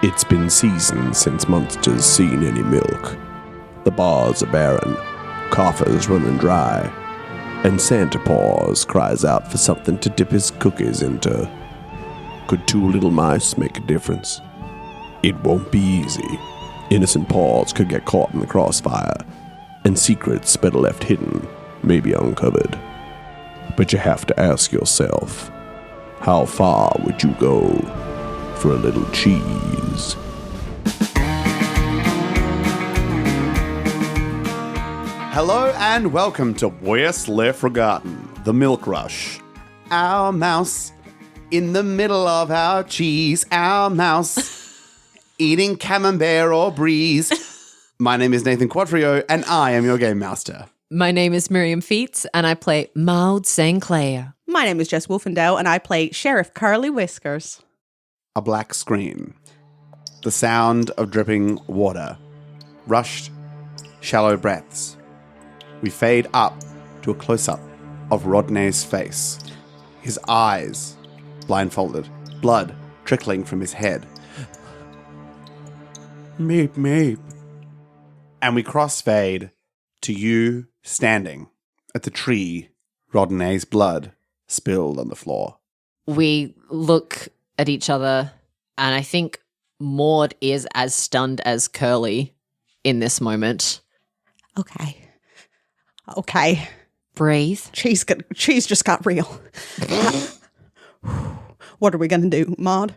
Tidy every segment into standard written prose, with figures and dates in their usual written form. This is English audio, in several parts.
It's been seasons since monsters seen any milk. The bars are barren, coffers running dry, and Santa Paws cries out for something to dip his cookies into. Could two little mice make a difference? It won't be easy. Innocent paws could get caught in the crossfire, and secrets better left hidden may be uncovered. But you have to ask yourself, how far would you go for a little cheese? Hello and welcome to WLF Forgotten, the Milk Rush. Our mouse in the middle of our cheese, our mouse eating camembert or breeze. My name is Nathan Quadrio and I am your game master. My name is Miriam Feats and I play Maude St. Clair. My name is Jess Wolfendow and I play Sheriff Curly Whiskers. A black screen. The sound of dripping water. Rushed, shallow breaths. We fade up to a close-up of Rodney's face. His eyes blindfolded, blood trickling from his head. Meep, meep. And we crossfade to you standing at the tree, Rodney's blood spilled on the floor. We look at each other and I think Maude is as stunned as Curly in this moment. Okay. Breathe. Cheese just got real. What are we going to do, Maude?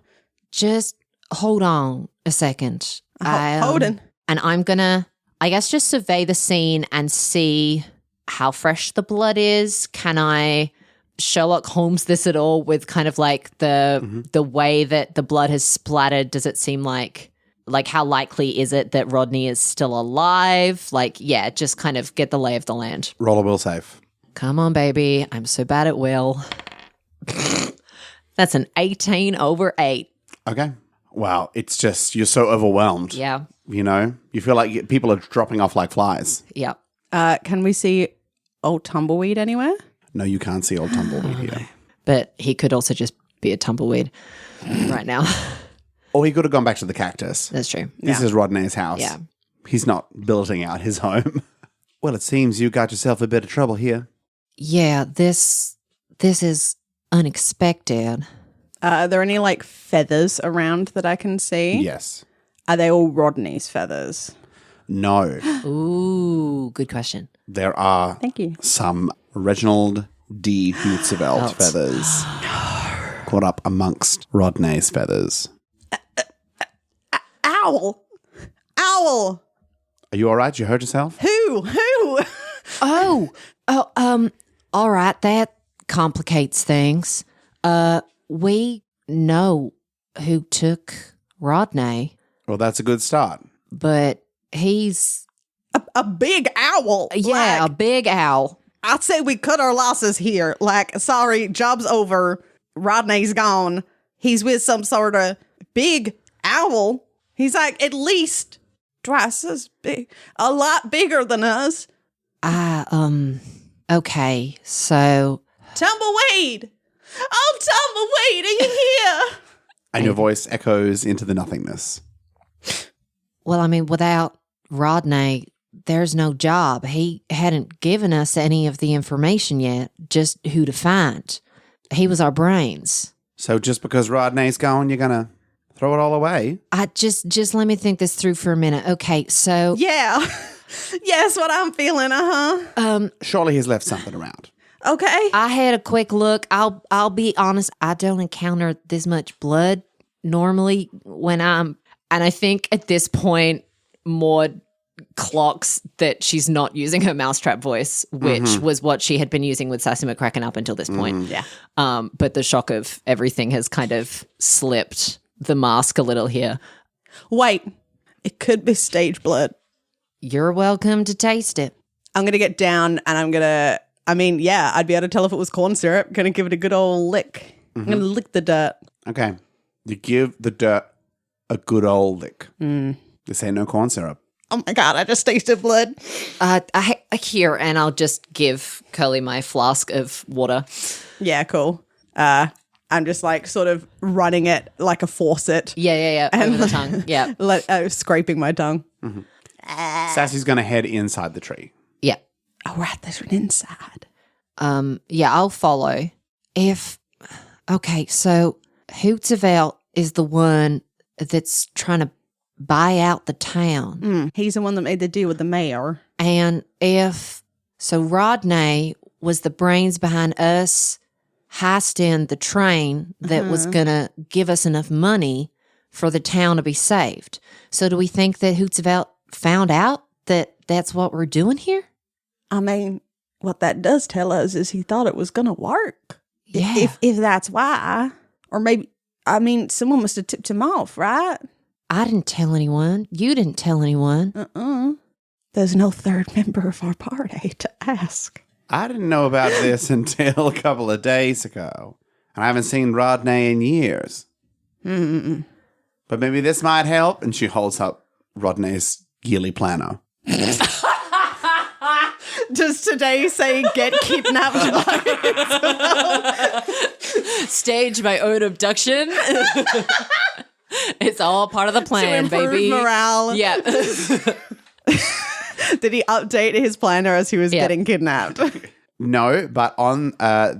Just hold on a second. Holding. And I'm going to, I guess, just survey the scene and see how fresh the blood is. Can I Sherlock Holmes this at all with kind of like the way that the blood has splattered? Does it seem like how likely is it that Rodney is still alive? Like, yeah, just kind of get the lay of the land. Roll a will save. Come on, baby. I'm so bad at will. That's an 18 over 8. Okay. Wow. It's just, you're so overwhelmed. Yeah. You know? You feel like people are dropping off like flies. Yeah. Can we see old Tumbleweed anywhere? No, you can't see old Tumbleweed here. But he could also just be a tumbleweed right now. Or he could have gone back to the cactus. That's true. This is Rodney's house. Yeah. He's not building out his home. Well, it seems you got yourself a bit of trouble here. Yeah, this is unexpected. Are there any like feathers around that I can see? Yes. Are they all Rodney's feathers? No. Ooh, good question. There are Thank you. some Reginald D. Hootsevelt feathers caught up amongst Rodney's feathers. Owl! Owl! Are you all right? You hurt yourself? Who? Oh, all right. That complicates things. We know who took Rodney, Well, that's a good start. but he's A big owl. a big owl. I'd say we cut our losses here. Like, sorry, job's over. Rodney's gone. He's with some sort of big owl. He's like at least twice as big, a lot bigger than us. Okay, so Tumbleweed! Oh, Tumbleweed, are you here? And your voice echoes into the nothingness. well, I mean, without Rodney, there's no job. He hadn't given us any of the information yet, just who to find. He was our brains. So just because Rodney's gone, you're going to throw it all away? I just let me think this through for a minute. Okay, so Yeah. Yes, what I'm feeling, Surely he's left something around. Okay. I had a quick look. I'll be honest, I don't encounter this much blood normally and I think at this point Maude clocks that she's not using her mousetrap voice, which was what she had been using with Sassy McCracken up until this point. Yeah. But the shock of everything has kind of slipped the mask a little here. Wait, it could be stage blood. You're welcome to taste it. I'm going to get down and I'd be able to tell if it was corn syrup. Going to give it a good old lick. I'm going to lick the dirt. Okay. You give the dirt a good old lick. This ain't no corn syrup. Oh my God, I just tasted blood. Here, and I'll just give Curly my flask of water. Yeah, cool. I I'm just like sort of running it like a faucet. Yeah. Over the tongue. Yeah. Scraping my tongue. Sassy's going to head inside the tree. Yeah. Oh, right, there's an inside. Yeah, I'll follow. Okay, so Hootsevelt is the one that's trying to buy out the town. He's the one that made the deal with the mayor. And so Rodney was the brains behind us heisting the train that was going to give us enough money for the town to be saved. So do we think that Hootsevelt found out that that's what we're doing here? I mean, what that does tell us is he thought it was going to work. Yeah. If that's why. Or maybe, I mean, someone must have tipped him off, right? I didn't tell anyone. You didn't tell anyone. There's no third member of our party to ask. I didn't know about this until a couple of days ago. And I haven't seen Rodney in years. But maybe this might help. And she holds up Rodney's yearly planner. Does today say get kidnapped by Stage my own abduction. It's all part of the plan, to improve baby. morale? Yeah. Did he update his planner as he was getting kidnapped? No, but on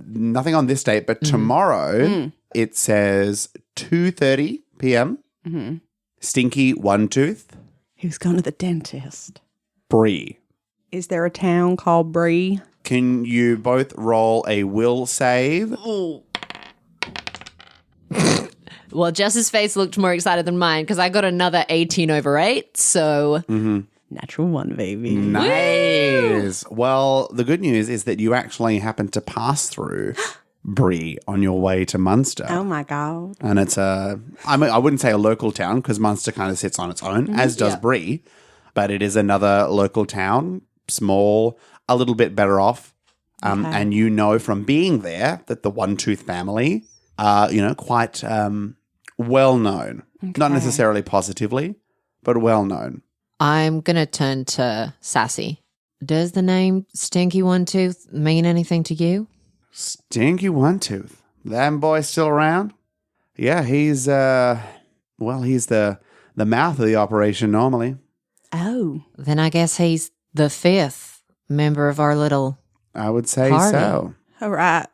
nothing on this date, but tomorrow it says 2:30 p.m. Stinky Onetooth. He was going to the dentist. Bree. Is there a town called Bree? Can you both roll a will save? Well, Jess's face looked more excited than mine because I got another 18 over 8. So Natural 1, baby. Nice. Well, the good news is that you actually happen to pass through Bree on your way to Munster. Oh, my God. And it's I wouldn't say a local town because Munster kind of sits on its own, as does Bree. But it is another local town, small, a little bit better off. And you know from being there that the Onetooth family are, quite well known. Not necessarily positively, but well known. I'm going to turn to Sassy. Does the name Stinky Onetooth mean anything to you? Stinky Onetooth. That boy still around? Yeah, he's the mouth of the operation normally. Oh. Then I guess he's the 5th member of our little I would say party. so. All right.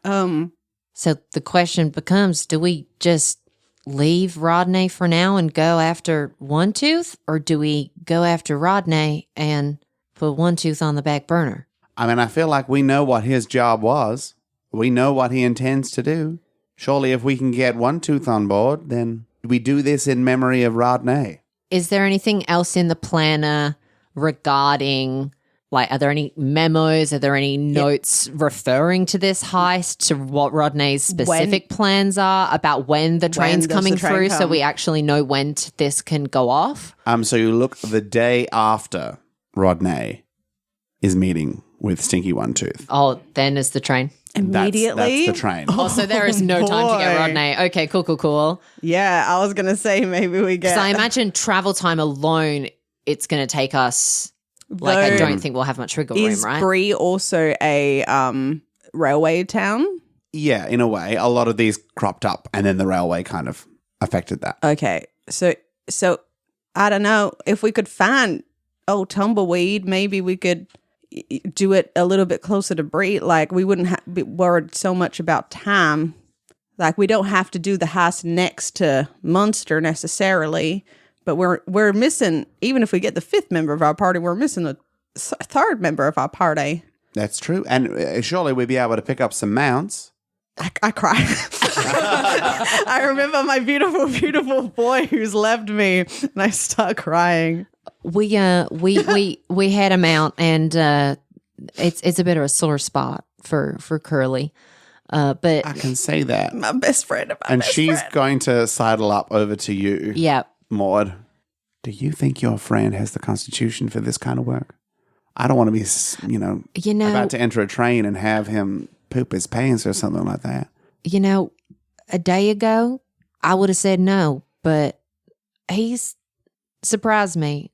So the question becomes, do we just leave Rodney for now and go after Onetooth, or do we go after Rodney and put Onetooth on the back burner? I mean, I feel like we know what his job was. We know what he intends to do. Surely if we can get Onetooth on board, then we do this in memory of Rodney. Is there anything else in the planner regarding, are there any memos? Are there any notes referring to this heist, to what Rodney's specific plans are about when the train's coming through, so we actually know when this can go off? So you look the day after Rodney is meeting with Stinky Onetooth. Oh, then is the train. Immediately? That's the train. Oh, so there is no time to get boy. Rodney. Okay, cool. Yeah, I was going to say maybe we get... So I imagine travel time alone, it's going to take us... I don't think we'll have much wiggle room, Is right? Bree also a railway town? Yeah, in a way. A lot of these cropped up and then the railway kind of affected that. Okay, so I don't know. If we could find old Tumbleweed, maybe we could do it a little bit closer to Bree. Like, we wouldn't be worried so much about time. Like, we don't have to do the heist next to Munster necessarily, but we're missing, even if we get the 5th member of our party, we're missing the 3rd member of our party. That's true. And surely we'd be able to pick up some mounts. I cry. I remember my beautiful, beautiful boy who's left me, and I start crying. We had him out, and it's a bit of a sore spot for Curly. But I can say that. My best friend. And she's going to sidle up over to you. Yeah. Maude, do you think your friend has the constitution for this kind of work? I don't want to be, about to enter a train and have him poop his pants or something like that. A day ago, I would have said no, but he's surprised me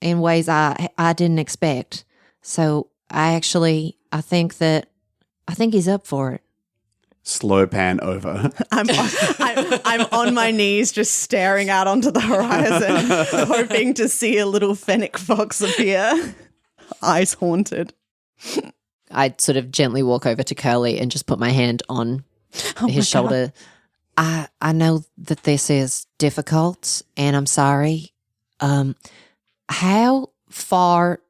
in ways I didn't expect. So I think he's up for it. Slow pan over. I'm on my knees just staring out onto the horizon, hoping to see a little fennec fox appear. Eyes haunted. I'd sort of gently walk over to Curly and just put my hand on his shoulder. I know that this is difficult, and I'm sorry. How far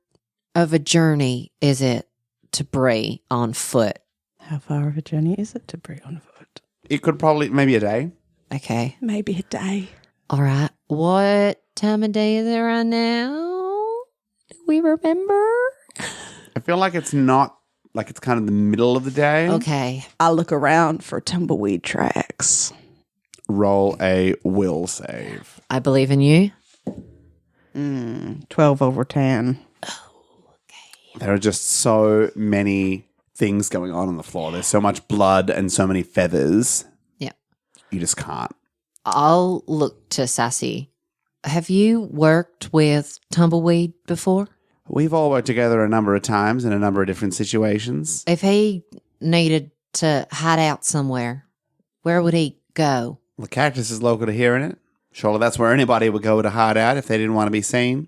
of a journey is it to Bree on foot? How far of a journey is it to Bree on foot? It could probably, maybe a day. Okay. Maybe a day. All right. What time of day is it right now? Do we remember? I feel like it's not, like it's kind of the middle of the day. Okay. I'll look around for tumbleweed tracks. Roll a will save. I believe in you. 12 over 10. There are just so many things going on the floor. There's so much blood and so many feathers. Yeah. You just can't. I'll look to Sassy. Have you worked with Tumbleweed before? We've all worked together a number of times in a number of different situations. If he needed to hide out somewhere, where would he go? The cactus is local to here, isn't it? Surely that's where anybody would go to hide out if they didn't want to be seen.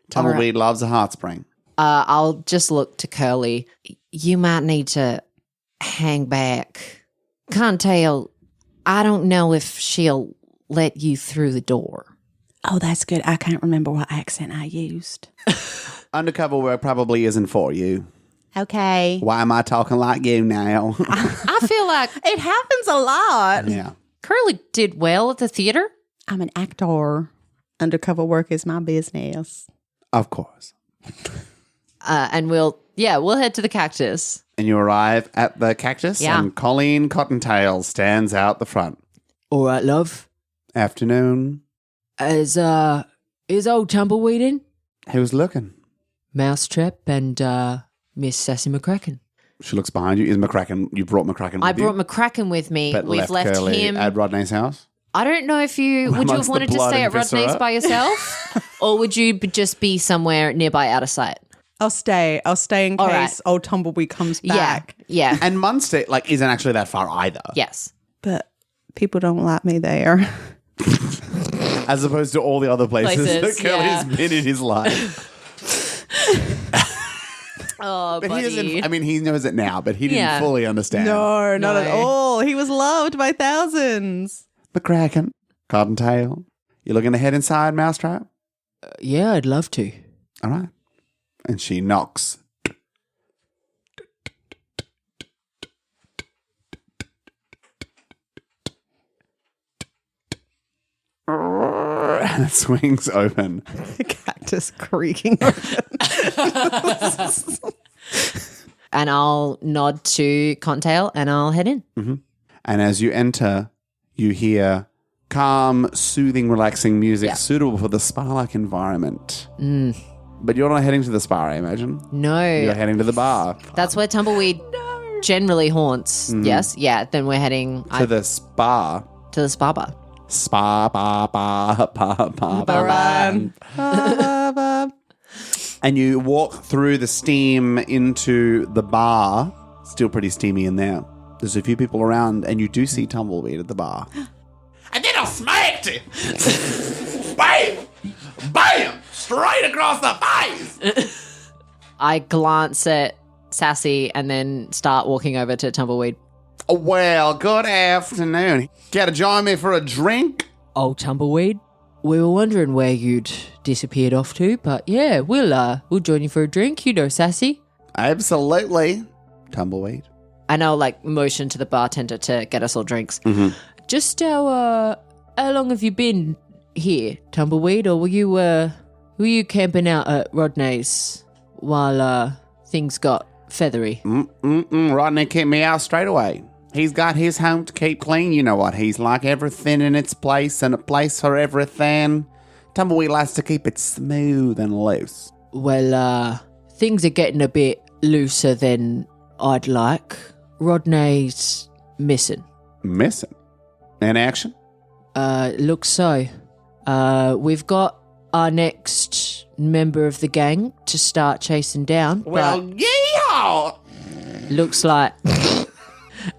Tumbleweed loves a hot spring. I'll just look to Curly. You might need to hang back. Can't tell. I don't know if she'll let you through the door. Oh, that's good. I can't remember what accent I used. Undercover work probably isn't for you. Okay. Why am I talking like you now? I feel like It happens a lot. Yeah. Curly did well at the theater. I'm an actor. Undercover work is my business. Of course. And we'll head to the cactus. And you arrive at the cactus, Yeah. and Colleen Cottontail stands out the front. All right, love. Afternoon. Is old Tumbleweed in? Who's looking? Mousetrap and Miss Sassy McCracken. She looks behind you. Is McCracken? You brought McCracken with I you? brought McCracken with me. But We've left Curly him. at Rodney's house? I don't know if you would you have Amongst the wanted to blood stay and at Rodney's viscera? by yourself, or would you just be somewhere nearby, out of sight? I'll stay in All case right. old Tumbleweed comes back. Yeah. And Munster isn't actually that far either. Yes. But people don't like me there. As opposed to all the other places that Places, Curly's yeah. been in his life. Oh, But buddy. he doesn't, I mean, he knows it now, but he didn't Yeah. fully understand. No, not at No. all. He was loved by thousands. McCracken, Cottontail. You looking to head inside, Mousetrap? Yeah, I'd love to. All right. And she knocks. And it swings open. The cactus creaking. And I'll nod to Contail and I'll head in. And as you enter, you hear calm, soothing, relaxing music suitable for the spa-like environment. But you're not heading to the spa, I imagine. No. You're heading to the bar. That's where Tumbleweed generally haunts. Yes? Yeah. Then we're heading To the spa. to the spa bar. Spa, ba, ba, ba, ba, ba. And you walk through the steam into the bar. Still pretty steamy in there. There's a few people around, and you do see Tumbleweed at the bar. And then I smacked it. Bam! Bam! Straight across the face. I glance at Sassy and then start walking over to Tumbleweed. Well, good afternoon. Care to join me for a drink? Oh, Tumbleweed, we were wondering where you'd disappeared off to, but yeah, we'll join you for a drink. You know, Sassy. Absolutely. Tumbleweed. And I'll motion to the bartender to get us all drinks. Just how long have you been here, Tumbleweed, or were you camping out at Rodney's while things got feathery? Rodney kicked me out straight away. He's got his home to keep clean. You know what he's like. Everything in its place and a place for everything. Tumbleweed likes to keep it smooth and loose. Well, things are getting a bit looser than I'd like. Rodney's missing. Missing? In action? Looks so. We've got our next member of the gang to start chasing down. Well, but yeehaw! looks like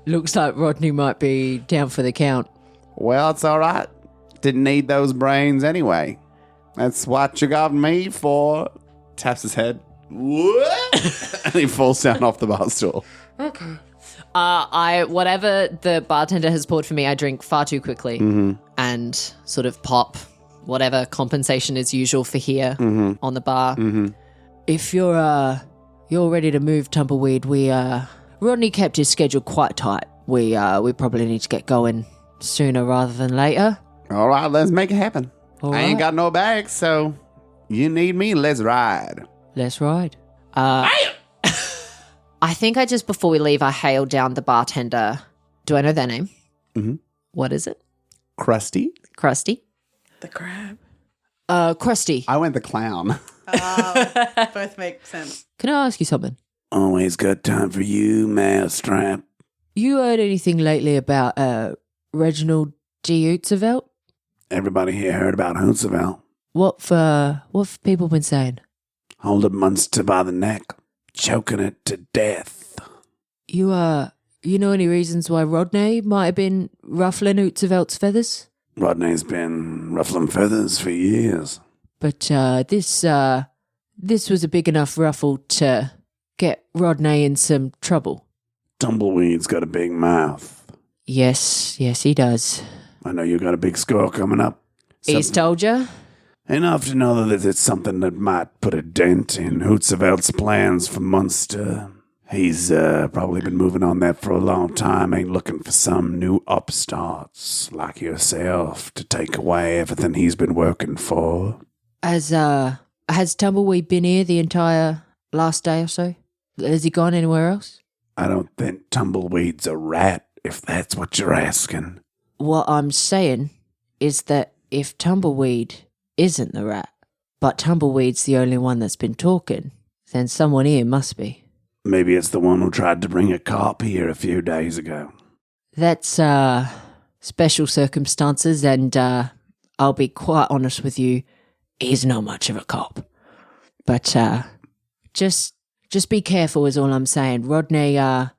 Looks like Rodney might be down for the count. Well, it's all right. Didn't need those brains anyway. That's what you got me for. Taps his head. What? And he falls down off the bar stool. Whatever the bartender has poured for me, I drink far too quickly and sort of pop whatever compensation is usual for here on the bar. If you're ready to move, Tumbleweed, Rodney kept his schedule quite tight. We probably need to get going sooner rather than later. All right, let's make it happen. All I ain't right. got no bags, so you need me, let's ride. Let's ride. I think before we leave, I hailed down the bartender. Do I know their name? Mhm. What is it? Krusty? Krusty? The crab. Krusty, I went the clown. Both make sense. can I ask you something? Always got time for you, Mousetrap. You heard anything lately about Reginald D. Utzevelt? Everybody here heard about Hootseville. What have people been saying? Hold a monster by the neck, choking it to death. You know any reasons why Rodney might have been ruffling Utzevelt's feathers? Rodney's been ruffling feathers for years. But this was a big enough ruffle to get Rodney in some trouble. Tumbleweed's got a big mouth. Yes, he does. I know you got a big score coming up. He's told you? Enough to know that it's something that might put a dent in Hootsevelt's plans for Munster. He's probably been moving on that for a long time, ain't looking for some new upstarts like yourself to take away everything he's been working for. Has Tumbleweed been here the entire last day or so? Has he gone anywhere else? I don't think Tumbleweed's a rat, if that's what you're asking. What I'm saying is that if Tumbleweed isn't the rat, but Tumbleweed's the only one that's been talking, then someone here must be. Maybe it's the one who tried to bring a cop here a few days ago. That's special circumstances, and I'll be quite honest with you, he's not much of a cop. But just be careful is all I'm saying. Rodney, the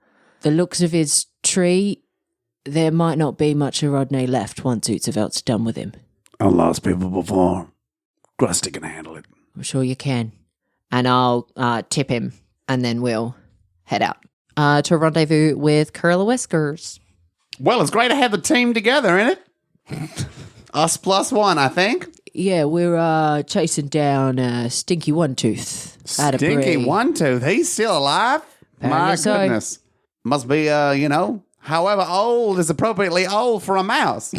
looks of his tree, there might not be much of Rodney left once Utzevelt's done with him. I've lost people before. Krusty can handle it. I'm sure you can. And I'll tip him, and then we'll head out to a rendezvous with Curly Whiskers. Well, it's great to have the team together, isn't it? Us plus one, I think. Yeah, we're chasing down Stinky Onetooth. Stinky Onetooth. He's still alive? Apparently My so. goodness. Must be, however old is appropriately old for a mouse.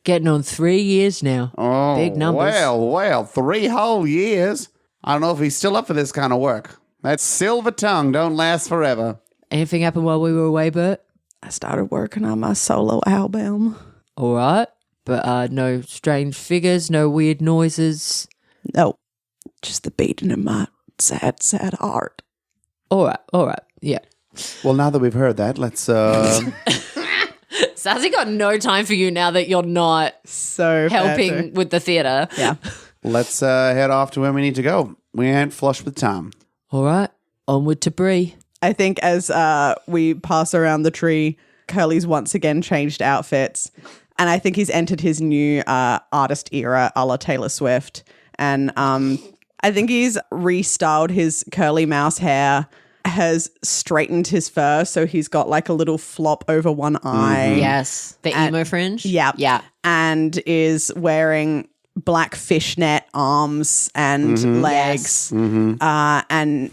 Getting on 3 years now. Oh, Big numbers. Well, 3 whole years. I don't know if he's still up for this kind of work. That silver tongue don't last forever. Anything happened while we were away, Bert? I started working on my solo album. All right. But no strange figures, no weird noises. No, just the beating in my sad, sad heart. All right. Yeah. Well, now that we've heard that, let's... Sassy got no time for you now that you're not So helping with the theatre. Yeah. let's head off to where we need to go. We ain't flush with time. All right. Onward to Bree. I think as we pass around the tree, Curly's once again changed outfits. And I think he's entered his new artist era a la Taylor Swift. And I think he's restyled his curly mouse hair, has straightened his fur, so he's got like a little flop over one eye. Yes. The emo fringe? Yeah. Yeah. And is wearing black fishnet arms and legs. And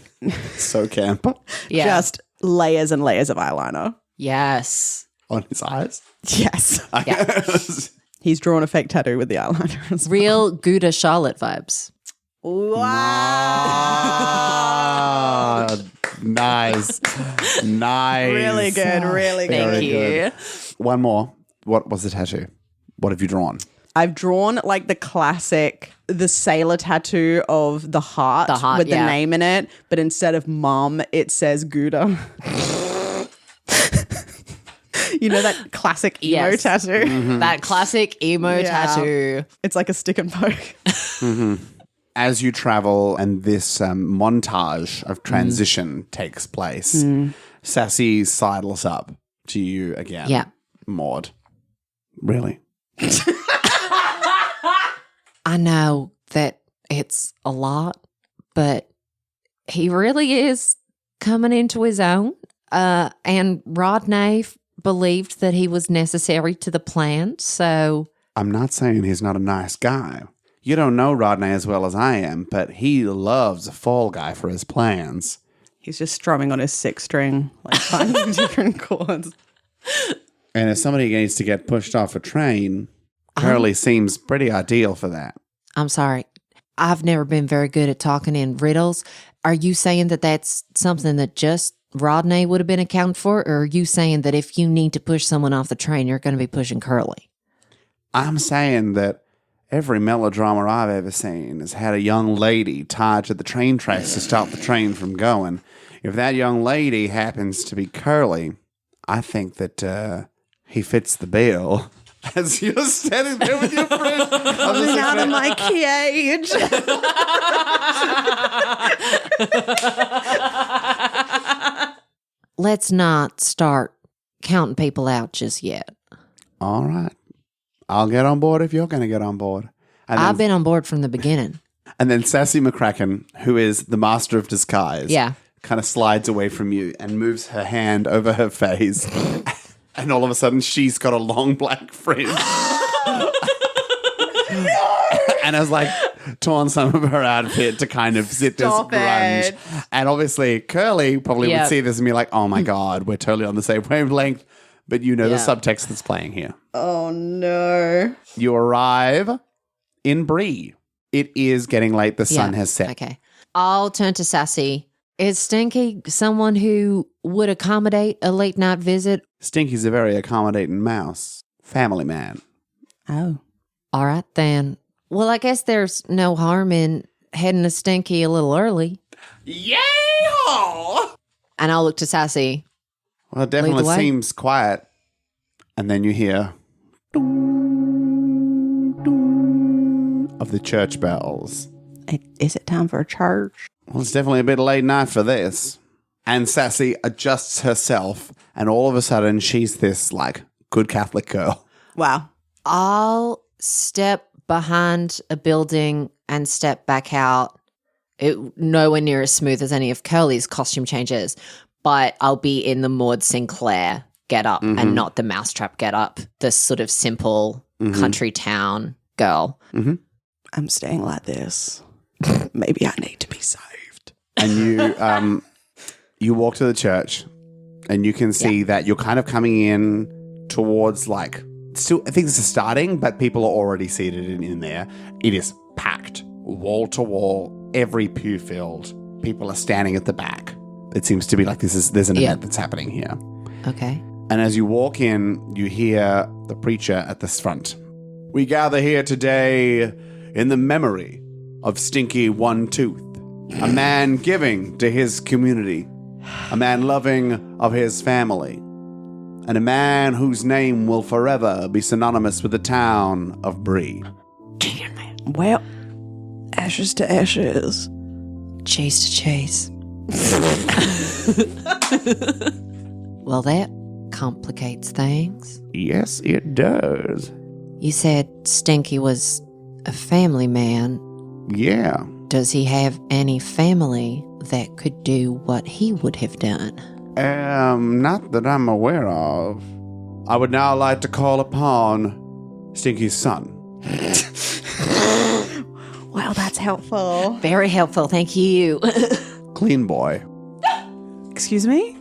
So camp. Yeah. just layers and layers of eyeliner. Yes. On his eyes. Yes. Yeah. He's drawn a fake tattoo with the eyeliner as well. Real Gouda Charlotte vibes. Ah, nice. Really good, really good. Thank Very you. good. One more. What was the tattoo? What have you drawn? I've drawn like the sailor tattoo of the heart, with the yeah. name in it, but instead of mom, it says Gouda. You know that classic emo Yes. tattoo? That classic emo Yeah. tattoo. It's like a stick and poke. As you travel and this montage of transition takes place, Sassy sidles up to you again. Yeah. Maude. Really? I know that it's a lot, but he really is coming into his own. And Rodney believed that he was necessary to the plan, so... I'm not saying he's not a nice guy. You don't know Rodney as well as I am, but he loves a fall guy for his plans. He's just strumming on his sixth string, like finding different chords. And if somebody needs to get pushed off a train, Curly seems pretty ideal for that. I'm sorry. I've never been very good at talking in riddles. Are you saying that that's something that just Rodney would have been accounted for? Or are you saying that if you need to push someone off the train, you're going to be pushing Curly? I'm saying that every melodrama I've ever seen has had a young lady tied to the train tracks to stop the train from going. If that young lady happens to be Curly, I think that he fits the bill. As you're standing there with your friend. Coming out of my cage. Let's not start counting people out just yet. All right. I'll get on board if you're going to get on board. And I've been on board from the beginning. And then Sassy McCracken, who is the master of disguise, kind of slides away from you and moves her hand over her face. And all of a sudden, she's got a long black fringe. And has like torn some of her outfit to kind of zip this grunge. And obviously, Curly probably would see this and be like, oh my God, we're totally on the same wavelength. But you know the subtext that's playing here. Oh no. You arrive in Bree. It is getting late. The sun has set. Okay. I'll turn to Sassy. Is Stinky someone who would accommodate a late night visit? Stinky's a very accommodating mouse. Family man. Oh. All right, then. Well, I guess there's no harm in heading to Stinky a little early. Yay-haw! And I'll look to Sassy. Well, it definitely way. seems quiet. And then you hear dong, dong of the church bells. Is it time for church? Well, it's definitely a bit late night for this. And Sassy adjusts herself, and all of a sudden, she's this, like, good Catholic girl. Wow. I'll step behind a building and step back out. Nowhere near as smooth as any of Curly's costume changes, but I'll be in the Maude Sinclair get-up and not the Mousetrap get-up, the sort of simple country town girl. I'm staying like this. Maybe I need to be saved. And you you walk to the church, and you can see that you're kind of coming in towards, like, still, I think this is starting, but people are already seated in there. It is packed, wall to wall, every pew filled. People are standing at the back. It seems to be like there's an event that's happening here. Okay. And as you walk in, you hear the preacher at the front. We gather here today in the memory of Stinky Onetooth, a man giving to his community, a man loving of his family, and a man whose name will forever be synonymous with the town of Bree. Well, ashes to ashes. Chase to chase. Well, that complicates things. Yes, it does. You said Stinky was a family man. Yeah. Does he have any family that could do what he would have done? Not that I'm aware of. I would now like to call upon Stinky's son. Wow, that's helpful. Very helpful, thank you. Clean boy. Excuse me?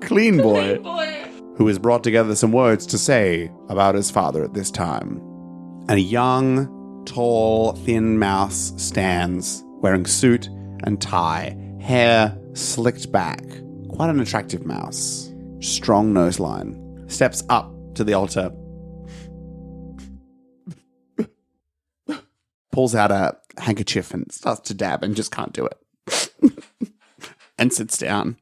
Clean boy. Who has brought together some words to say about his father at this time. And a young, tall, thin mouse stands, wearing suit and tie, hair slicked back. Quite an attractive mouse. Strong nose line. Steps up to the altar. Pulls out a handkerchief and starts to dab and just can't do it. And sits down.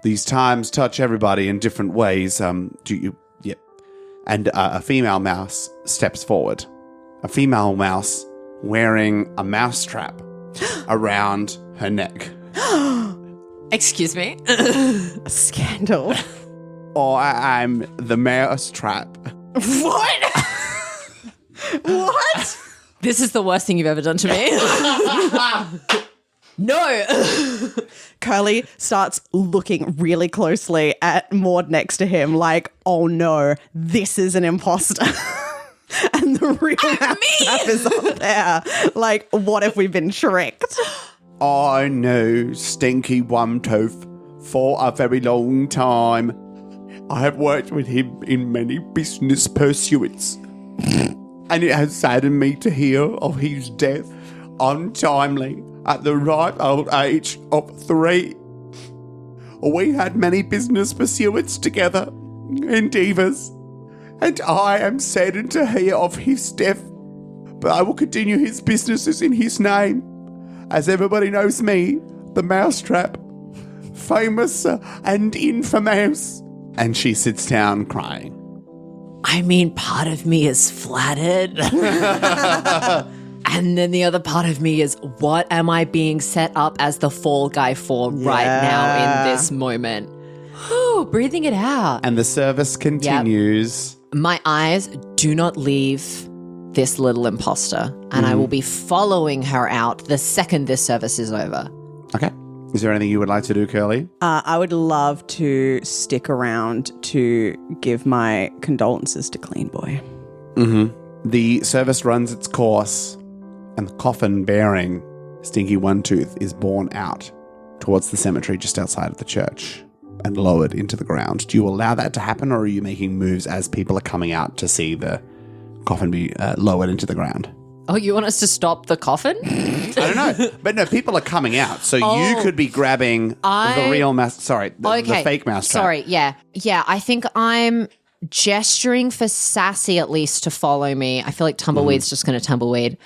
These times touch everybody in different ways. Yep. And a female mouse steps forward. A female mouse wearing a mousetrap around her neck. Excuse me. Scandal. I'm the mousetrap. What? What? This is the worst thing you've ever done to me. No. Curly starts looking really closely at Maude next to him like, oh no, this is an imposter. And the real mousetrap is up there. Like, what if we've been tricked? I know Stinky Onetooth for a very long time. I have worked with him in many business pursuits. And it has saddened me to hear of his death untimely at the ripe old age of 3. We had many business pursuits together, endeavours, and I am saddened to hear of his death. But I will continue his businesses in his name, as everybody knows me, the mousetrap, famous and infamous. And she sits down crying. I mean, part of me is flattered. And then the other part of me is, what am I being set up as the fall guy for right now in this moment? Whew, breathing it out. And the service continues. My eyes do not leave this little imposter, and I will be following her out the second this service is over. Okay. Is there anything you would like to do, Curly? I would love to stick around to give my condolences to Clean Boy. The service runs its course, and the coffin bearing Stinky Onetooth is borne out towards the cemetery just outside of the church and lowered into the ground. Do you allow that to happen, or are you making moves as people are coming out to see the coffin be lowered into the ground? Oh, you want us to stop the coffin? I don't know. But no, people are coming out. So you could be grabbing the real mouse. Sorry, the fake mousetrap. Sorry, yeah. Yeah, I think I'm gesturing for Sassy at least to follow me. I feel like Tumbleweed's just going to tumbleweed.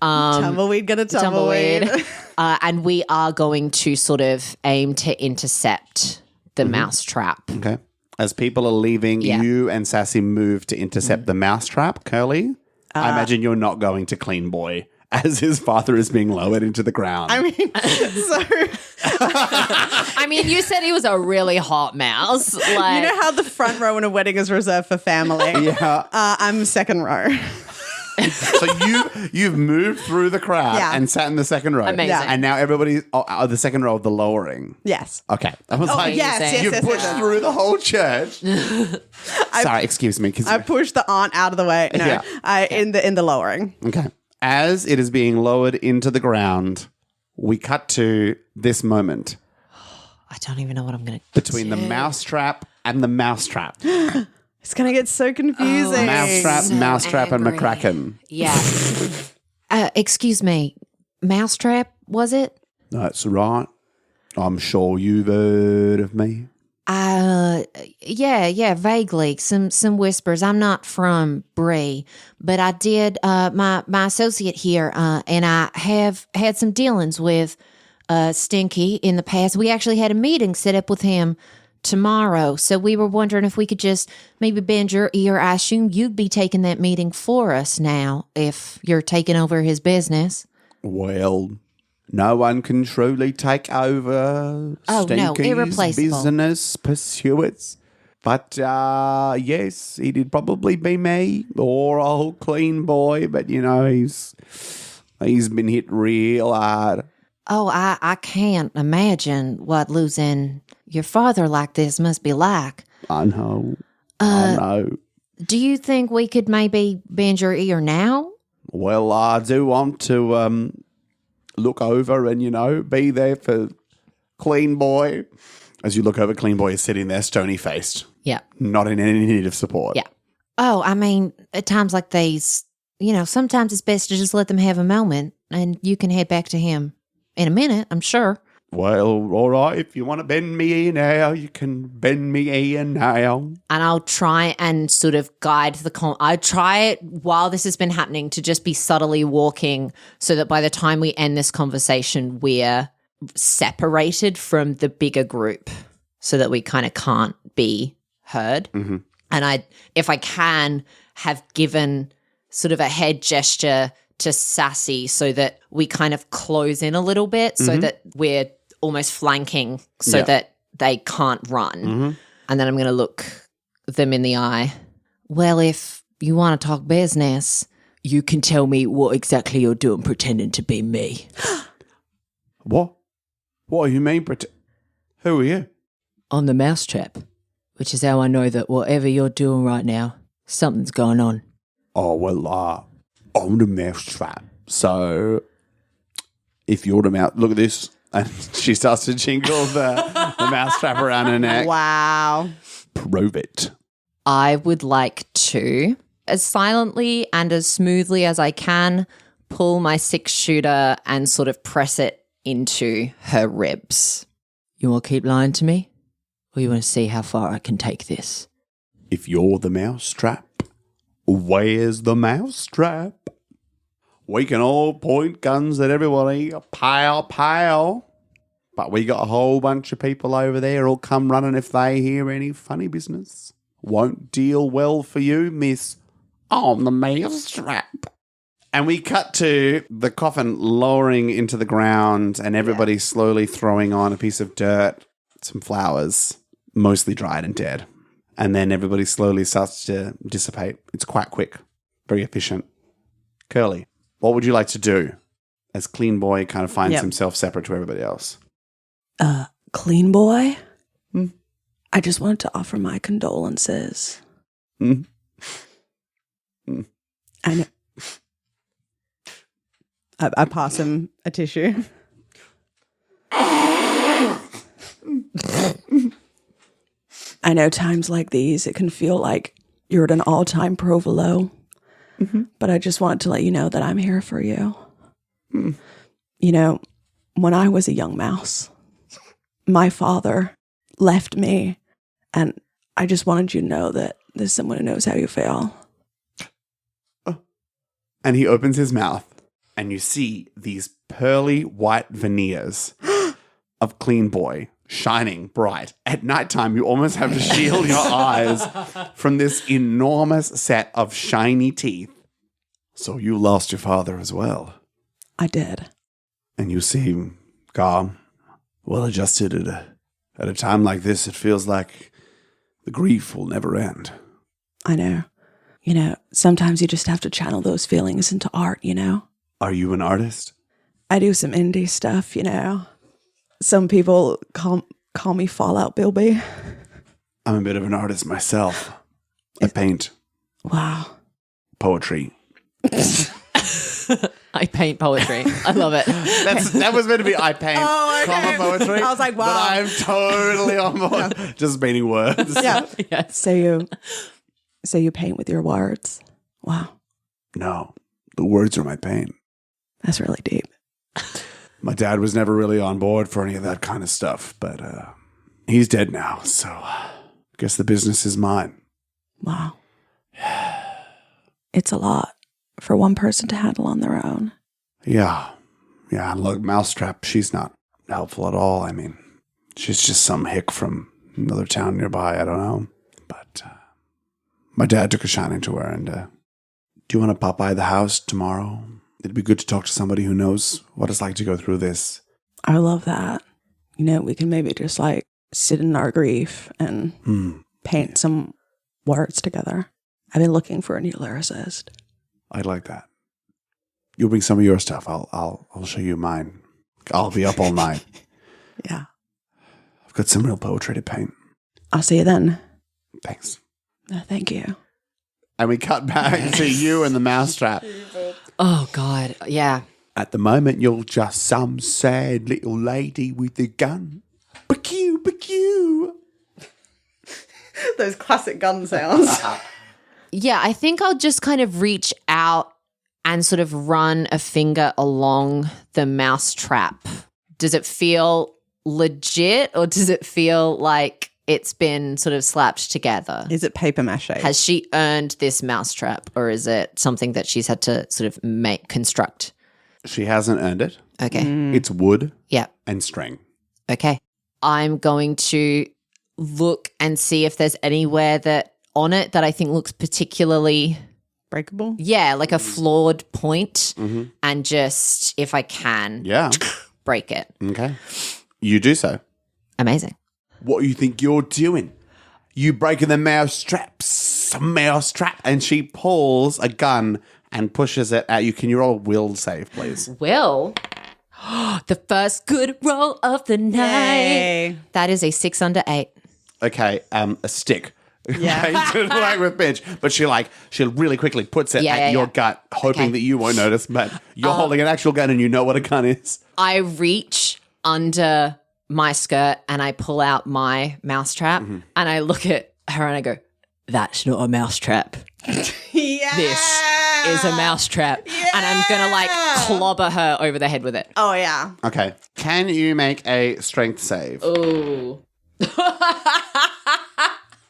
Tumbleweed gonna tumbleweed. And we are going to sort of aim to intercept the mousetrap. Okay. As people are leaving, you and Sassy move to intercept the mousetrap. Curly, I imagine you're not going to Clean Boy as his father is being lowered into the ground. I mean, I mean, you said he was a really hot mouse. Like, you know how the front row in a wedding is reserved for family? Yeah. I'm second row. So you've moved through the crowd and sat in the second row. Amazing. Yeah. And now everybody's the second row of the lowering. Yes. Okay. I was like, yes, you yes, pushed yes. through the whole church. Sorry, excuse me. I pushed the aunt out of the way. No, Yeah. in the lowering. Okay. As it is being lowered into the ground, we cut to this moment I don't even know what I'm going to between the mousetrap and the mousetrap. It's gonna get so confusing. Mousetrap, and angry. McCracken. Yeah. Excuse me. Mousetrap, was it? That's right. I'm sure you've heard of me. Yeah, vaguely. Some whispers. I'm not from Bree, but I did my associate here, and I have had some dealings with Stinky in the past. We actually had a meeting set up with him tomorrow, so we were wondering if we could just maybe bend your ear. I assume you'd be taking that meeting for us now if you're taking over his business. Well, no one can truly take over Stinky's irreplaceable business pursuits. But yes, it'd probably be me or old Clean Boy. But you know, he's been hit real hard. Oh, I can't imagine what losing your father like this must be like. I know. I know. Do you think we could maybe bend your ear now? Well, I do want to look over and, you know, be there for Clean Boy. As you look over, Clean Boy is sitting there stony-faced. Yeah. Not in any need of support. Yeah. Oh, I mean, at times like these, you know, sometimes it's best to just let them have a moment and you can head back to him in a minute, I'm sure. Well, all right. If you want to bend me ear now, you can bend me ear now. And I'll try and sort of guide I try it while this has been happening to just be subtly walking so that by the time we end this conversation, we're separated from the bigger group so that we kind of can't be heard. Mm-hmm. And if I can, have given sort of a head gesture to Sassy so that we kind of close in a little bit so that we're almost flanking so Yeah. that they can't run. And then I'm going to look them in the eye. Well, if you want to talk business, you can tell me what exactly you're doing pretending to be me. What? What do you mean? Who are you? I'm the mousetrap, which is how I know that whatever you're doing right now, something's going on. Oh, well, I'm the mousetrap. So, if you're the mouse, look at this. And she starts to jingle the mousetrap around her neck. Wow. Prove it. I would like to, as silently and as smoothly as I can, pull my 6-shooter and sort of press it into her ribs. You want to keep lying to me? Or you want to see how far I can take this? If you're the mousetrap, where's the mousetrap? We can all point guns at everybody, pow, pow. But we got a whole bunch of people over there who'll come running if they hear any funny business. Won't deal well for you, miss. I'm the mousetrap. And we cut to the coffin lowering into the ground and everybody slowly throwing on a piece of dirt, some flowers, mostly dried and dead. And then everybody slowly starts to dissipate. It's quite quick, very efficient. Curly, what would you like to do as Clean Boy kind of finds himself separate to everybody else? Clean Boy? I just wanted to offer my condolences. I know. I pass him a tissue. I know times like these, it can feel like you're at an all-time provolo. But I just wanted to let you know that I'm here for you. You know, when I was a young mouse, my father left me, and I just wanted you to know that there's someone who knows how you feel. And he opens his mouth, and you see these pearly white veneers of Clean Boy shining bright. At nighttime, you almost have to shield your eyes from this enormous set of shiny teeth. So you lost your father as well. I did. And you seem calm, well adjusted at a time like this. It feels like the grief will never end. I know. You know, sometimes you just have to channel those feelings into art, you know? Are you an artist? I do some indie stuff, you know? Some people call me Fallout Bilby. I'm a bit of an artist myself. I paint Wow. poetry. I paint poetry. I love it. That was meant to be I paint, comma poetry. I was like, wow. But I'm totally on board. Just painting words. Yeah. Yes. So you paint with your words. Wow. No, the words are my pain. That's really deep. My dad was never really on board for any of that kind of stuff, but he's dead now, so I guess the business is mine. Wow. It's a lot for one person to handle on their own. Yeah, and look, Mousetrap, she's not helpful at all. I mean, she's just some hick from another town nearby, I don't know. But my dad took a shining to her, and do you want to pop by the house tomorrow? It'd be good to talk to somebody who knows what it's like to go through this. I love that. You know, we can maybe just like sit in our grief and paint some words together. I've been looking for a new lyricist. I'd like that. You'll bring some of your stuff. I'll show you mine. I'll be up all night. Yeah. I've got some real poetry to paint. I'll see you then. Thanks. Thank you. And we cut back to you and the Mousetrap. Oh, God. Yeah. At the moment, you're just some sad little lady with a gun. Ba-cue, ba-cue. Those classic gun sounds. Yeah, I think I'll just kind of reach out and sort of run a finger along the mousetrap. Does it feel legit, or does it feel like it's been sort of slapped together? Is it paper mache? Has she earned this mousetrap, or is it something that she's had to sort of construct? She hasn't earned it. Okay. It's wood Yeah. and string. Okay. I'm going to look and see if there's anywhere that on it that I think looks particularly, Breakable? yeah, like a flawed point, and just, if I can, Yeah. break it. Okay. You do so. Amazing. What do you think you're doing? You breaking the mousetrap, and she pulls a gun and pushes it at you. Can you roll a will save, please? Will. The first good roll of the night. Yay. That is a 6 under 8. Okay, a stick. Yeah. To like with bitch, but she really quickly puts it at your gut, hoping that you won't notice. But you're holding an actual gun, and you know what a gun is. I reach under my skirt and I pull out my mousetrap and I look at her and I go, "That's not a mousetrap. Yeah. This is a mousetrap." Yeah. And I'm going to like clobber her over the head with it. Oh, yeah. Okay, can you make a strength save? Ooh.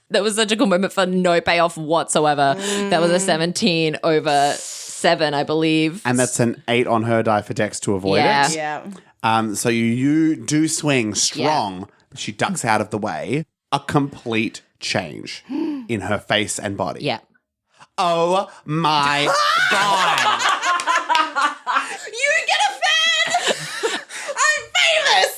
That was such a cool moment for no payoff whatsoever. That was a 17 over 7, I believe. And that's an 8 on her die for dex to avoid Yeah. it. Yeah. So you do swing strong, but she ducks out of the way. A complete change in her face and body. Yeah. Oh my God. You get a fan! I'm famous!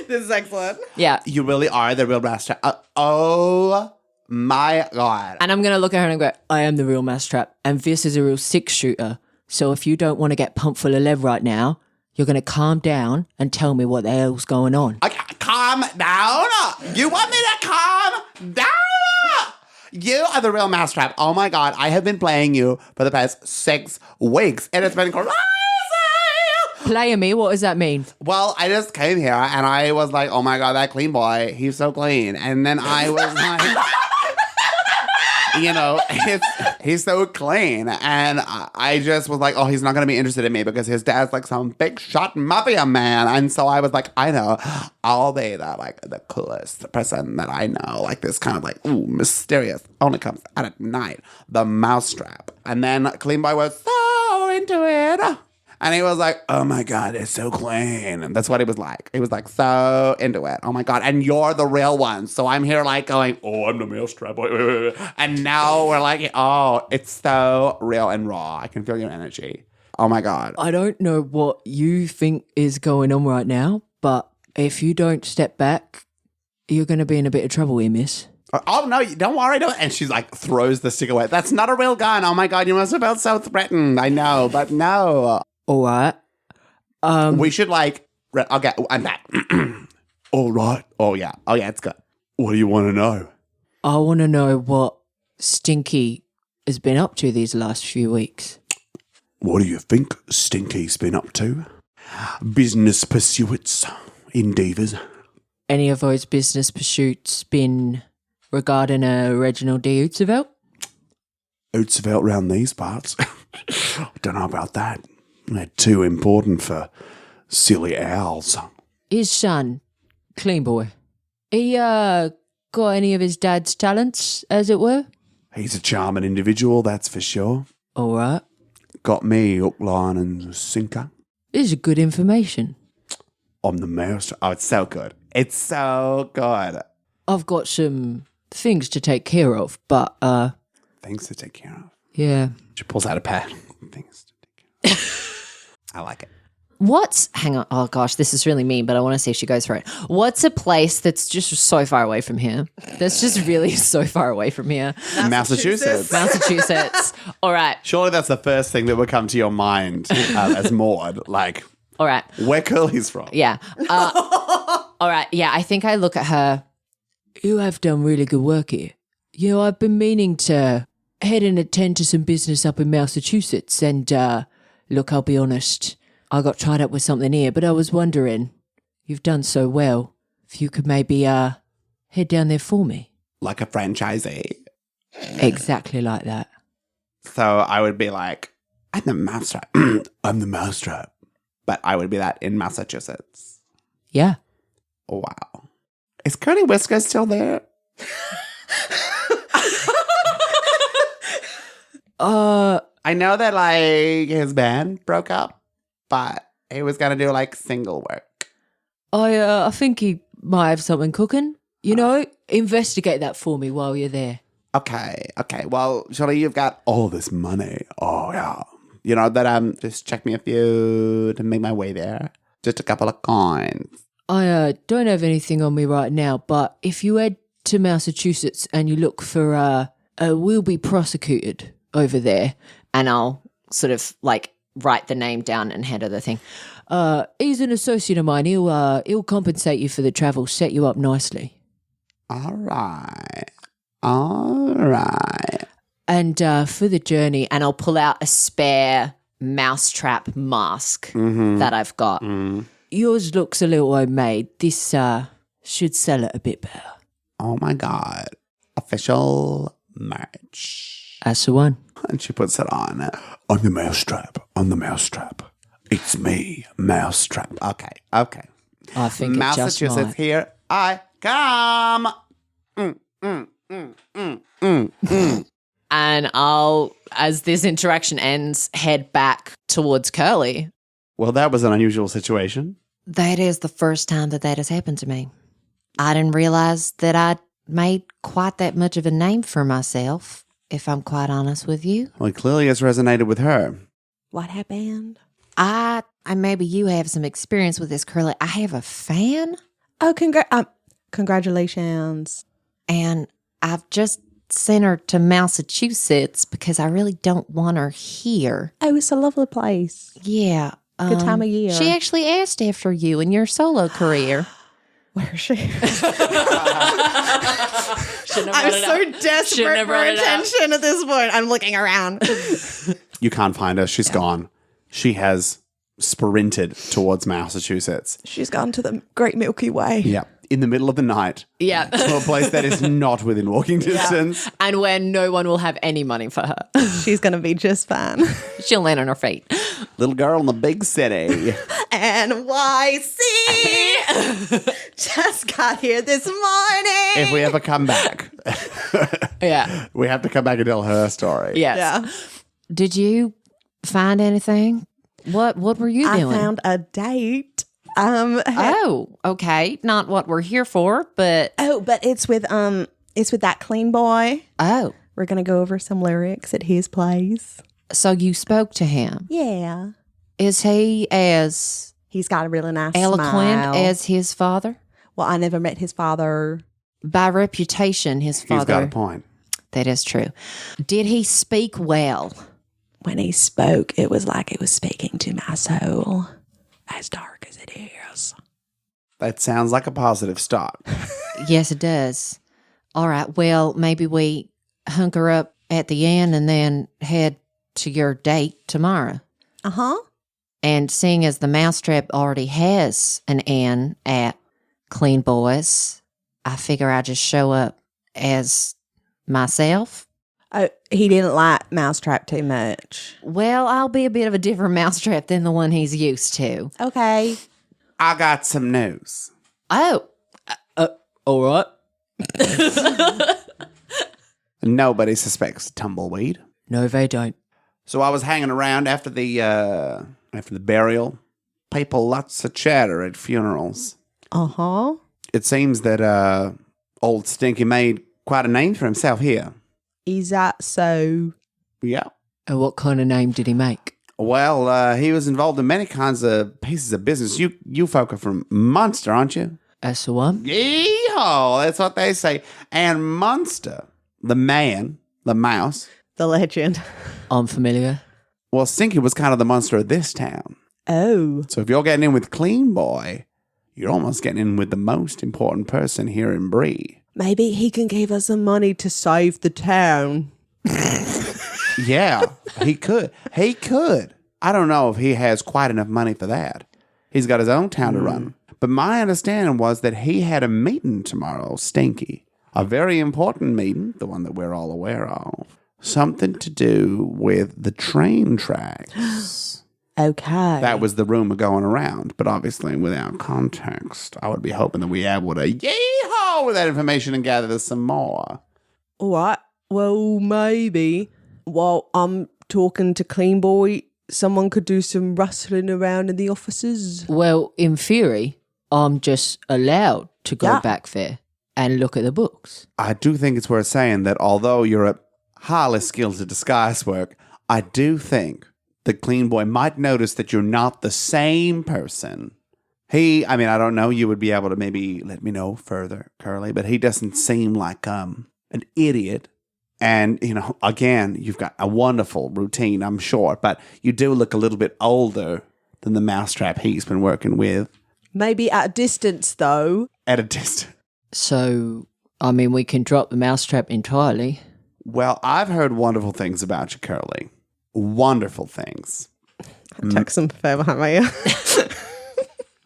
This is excellent. Yeah. You really are the real master. Oh my God. And I'm going to look at her and go, "I am the real mousetrap. And this is a real 6-shooter. So if you don't want to get pumped full of lead right now, you're going to calm down and tell me what the hell's going on." Okay, calm down. You want me to calm down? You are the real mousetrap. Oh my God. I have been playing you for the past 6 weeks, and it's been crazy. Playing me? What does that mean? Well, I just came here and I was like, oh my God, that clean boy, he's so clean. And then I was like, you know, he's so clean. And I just was like, oh, he's not going to be interested in me because his dad's like some big shot mafia man. And so I was like, I know, I'll be the coolest person that I know. Like this kind of like, ooh, mysterious, only comes out at night. The mousetrap. And then clean boy was so into it. And he was like, oh my God, it's so clean. And that's what he was like. He was like so into it. Oh my God. And you're the real one. So I'm here like going, oh, I'm the mousetrap. And now we're like, oh, it's so real and raw. I can feel your energy. Oh my God. I don't know what you think is going on right now, but if you don't step back, you're going to be in a bit of trouble here, miss. Oh, no, don't worry. Don't. And she's like, throws the stick away. That's not a real gun. Oh my God, you must have felt so threatened. I know, but no. All right. We should like, okay, I'm back. All right. Oh yeah, it's good. What do you want to know? I want to know what Stinky has been up to these last few weeks. What do you think Stinky's been up to? Business pursuits, endeavours. Any of those business pursuits been regarding a Reginald D. Utsevelt? Utsevelt round these parts. Don't know about that. They're too important for silly owls. His son, Clean Boy, he got any of his dad's talents, as it were? He's a charming individual, that's for sure. All right. Got me hook, line and sinker. This is good information. I'm the mouse. Oh, it's so good. It's so good. I've got some things to take care of, but, Things to take care of. yeah. She pulls out a pad. Things to take care of. I like it. Hang on, oh gosh, this is really mean, but I want to see if she goes for it. What's a place that's just so far away from here? That's just really so far away from here. Massachusetts. Massachusetts. All right. Surely that's the first thing that would come to your mind as Maude. Like, All right. where Curly's from. Yeah. All right. Yeah, I think I look at her. You have done really good work here. You know, I've been meaning to head and attend to some business up in Massachusetts. And look, I'll be honest, I got tied up with something here, but I was wondering, you've done so well, if you could maybe head down there for me. Like a franchisee. Exactly like that. So I would be like, I'm the mousetrap. I'm the mousetrap. But I would be that in Massachusetts. Yeah. Wow. Is Curly Whiskers still there? I know that like his band broke up, but he was gonna do like single work. I think he might have something cooking. You know, investigate that for me while you're there. Okay. Well, surely you've got all this money. Oh yeah. You know that just check me a few to make my way there. Just a couple of coins. I don't have anything on me right now, but if you head to Massachusetts and you look for We'll Be Prosecuted over there, and I'll sort of like write the name down and hand her the thing. He's an associate of mine. He'll compensate you for the travel, set you up nicely. All right. And for the journey, and I'll pull out a spare mousetrap mask that I've got. Yours looks a little homemade. This should sell it a bit better. Oh my God. Official merch. That's the one. And she puts it on. On the mousetrap. It's me, Mousetrap. Okay. I think it just Massachusetts, might. here I come. And I'll, as this interaction ends, head back towards Curly. Well, that was an unusual situation. That is the first time that has happened to me. I didn't realize that I'd made quite that much of a name for myself, if I'm quite honest with you. Well, it clearly has resonated with her. What happened? I maybe you have some experience with this, Curly. I have a fan, Oh, congratulations. and I've just sent her to Massachusetts because I really don't want her here. Oh, it's a lovely place. Yeah. Good time of year. She actually asked after you in your solo career. Where is she? Shouldn't have I'm brought it so up. Shouldn't desperate have for brought it up. attention at this point. I'm looking around. You can't find her. She's gone. She has sprinted towards Massachusetts. She's gone to the Great Milky Way. Yeah. In the middle of the night. Yeah. To a place that is not within walking distance. And where no one will have any money for her. She's going to be just fine. She'll land on her feet. Little girl in the big city. NYC just got here this morning. If we ever come back, Yeah. we have to come back and tell her story. Yes. Yeah. Did you find anything? What were you I doing? found a date. Oh, okay. Not what we're here for, but But it's with that clean boy. oh. We're gonna go over some lyrics at his place. So you spoke to him. Yeah. Is he as He's got a really nice eloquent smile. as his father? Well, I never met his father. By reputation, his He's got a father. point. That is true. Did he speak well? When he spoke, it was like it was speaking to my soul, as dark as it is. That sounds like a positive start. Yes, it does. All right. Well, maybe we hunker up at the inn and then head to your date tomorrow. Uh-huh. And seeing as the Mousetrap already has an inn at Clean Boys, I figure I just show up as myself. Oh, he didn't like Mousetrap too much. Well, I'll be a bit of a different mousetrap than the one he's used to. Okay. I got some news. Oh, all right. Nobody suspects tumbleweed. No, they don't. So I was hanging around after the burial. People lots of chatter at funerals. Uh-huh. It seems that old Stinky made quite a name for himself here. Is that so? Yeah. And what kind of name did he make? Well, he was involved in many kinds of pieces of business. You folk are from Munster, aren't you? That's the one. Yeehaw, that's what they say. And Munster, the man, the mouse. The legend. I'm familiar. Well, Stinky was kind of the monster of this town. Oh. So if you're getting in with Clean Boy, you're almost getting in with the most important person here in Bree. Maybe he can give us some money to save the town. Yeah, he could. He could. I don't know if he has quite enough money for that. He's got his own town to run. But my understanding was that he had a meeting tomorrow, Stinky. A very important meeting, the one that we're all aware of. Something to do with the train tracks. Okay. That was the rumor going around, but obviously without context, I would be hoping that we able to yeehaw with that information and gather some more. All right. Well, maybe while I'm talking to Clean Boy, someone could do some rustling around in the offices. Well, in theory, I'm just allowed to go Yeah. back there and look at the books. I do think it's worth saying that although you're a highly skilled at disguise work, I do think the Clean Boy might notice that you're not the same person I don't know. You would be able to maybe let me know further, Curly, but he doesn't seem like an idiot. And, again, you've got a wonderful routine, I'm sure, but you do look a little bit older than the mousetrap he's been working with. Maybe at a distance, though. At a distance. So, we can drop the mousetrap entirely. Well, I've heard wonderful things about you, Curly. Wonderful things. Tuck some fur behind my ear.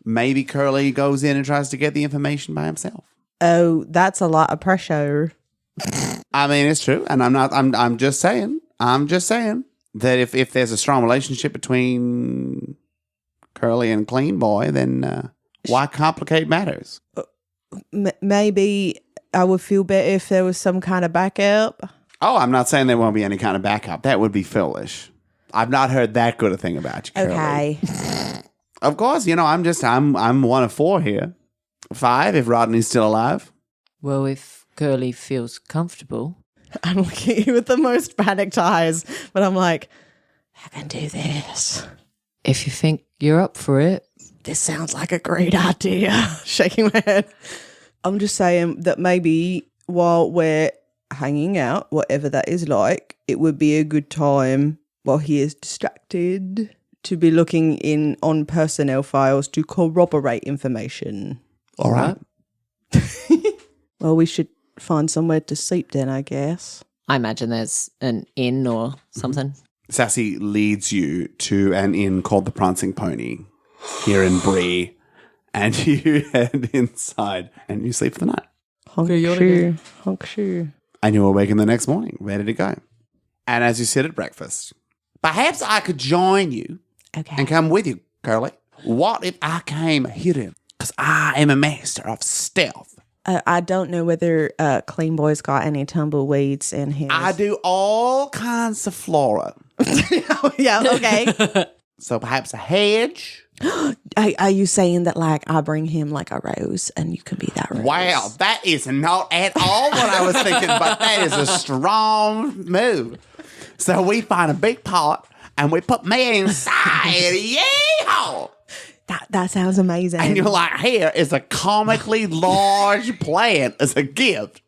Maybe Curly goes in and tries to get the information by himself. Oh, that's a lot of pressure. It's true. And I'm just saying that if there's a strong relationship between Curly and Clean Boy, then why complicate matters? Maybe I would feel better if there was some kind of backup. Oh, I'm not saying there won't be any kind of backup. That would be foolish. I've not heard that good a thing about you, Curly. Okay. Of course, I'm one of 4 here. 5 if Rodney's still alive. Well, if Curly feels comfortable. I'm looking at you with the most panicked eyes, but I'm like, I can do this. If you think you're up for it. This sounds like a great idea. Shaking my head. I'm just saying that maybe while we're hanging out, whatever that is like, it would be a good time while he is distracted to be looking on personnel files to corroborate information. All right. Well, we should find somewhere to sleep then, I guess. I imagine there's an inn or something. Sassy leads you to an inn called the Prancing Pony here in Bree, and you head inside and you sleep for the night. Honk shoe. And you awaken the next morning, ready to go. And as you sit at breakfast, perhaps I could join you and come with you, Curly. What if I came hidden? Because I am a master of stealth. I don't know whether Clean Boy's got any tumbleweeds in his. I do all kinds of flora. Yeah, okay. So perhaps a hedge. Are you saying that, like, I bring him, like, a rose and you can be that rose? Wow, that is not at all what I was thinking, but that is a strong move. So we find a big pot and we put me inside. Yeehaw! That sounds amazing. And you're like, here is a comically large plant as a gift.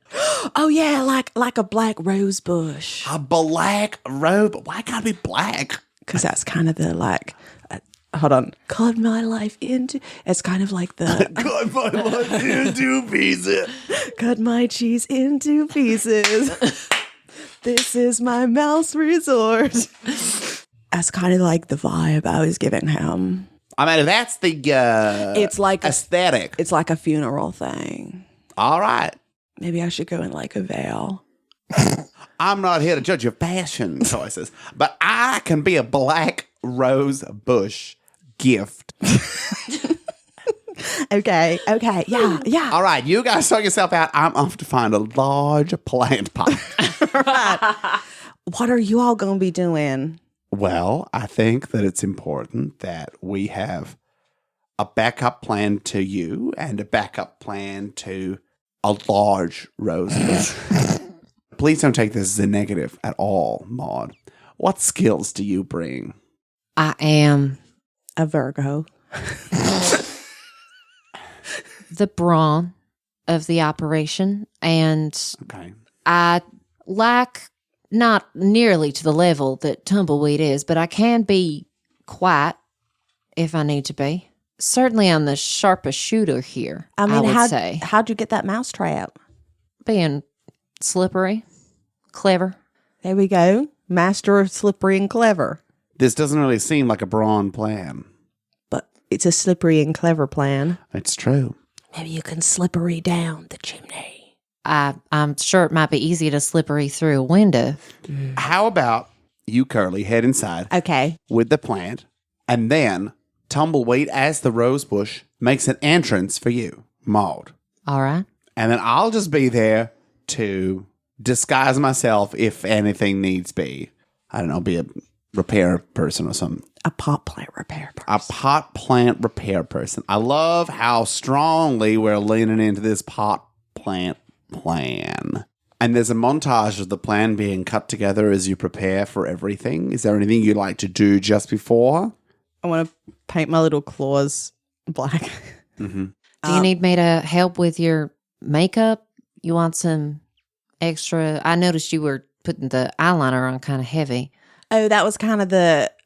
Oh, yeah, like a black rose bush. A black robe. Why can't it be black? Because that's kind of the, like... hold on. Cut my life into... It's kind of like the... Cut my life into pieces. Cut my cheese into pieces. This is my mouse resort. That's kind of like the vibe I was giving him. That's the it's like aesthetic. It's like a funeral thing. All right. Maybe I should go in like a veil. I'm not here to judge your fashion choices, but I can be a black rose bush gift. Okay. Yeah. All right, you guys sort yourself out. I'm off to find a large plant pot. Right. What are you all going to be doing? Well, I think that it's important that we have a backup plan to you and a backup plan to a large rose bush. Please don't take this as a negative at all, Maude. What skills do you bring? I am A Virgo. the brawn of the operation, and Okay. I lack not nearly to the level that Tumbleweed is, but I can be quiet if I need to be. Certainly I'm the sharpest shooter here, I would say. How'd you get that mousetrap? Being slippery, clever. There we go. Master of slippery and clever. This doesn't really seem like a brawn plan. But it's a slippery and clever plan. It's true. Maybe you can slippery down the chimney. I'm sure it might be easy to slippery through a window. How about you, Curly, head inside Okay. with the plant, and then Tumbleweed, as the rose bush, makes an entrance for you, Maude. All right. And then I'll just be there to disguise myself if anything needs be. I don't know, be a repair person or something. A pot plant repair person. A pot plant repair person. I love how strongly we're leaning into this pot plant plan. And there's a montage of the plan being cut together as you prepare for everything. Is there anything you'd like to do just before? I want to paint my little claws black. Mm-hmm. Do you need me to help with your makeup? You want some extra? I noticed you were putting the eyeliner on kind of heavy. Oh, that was kind of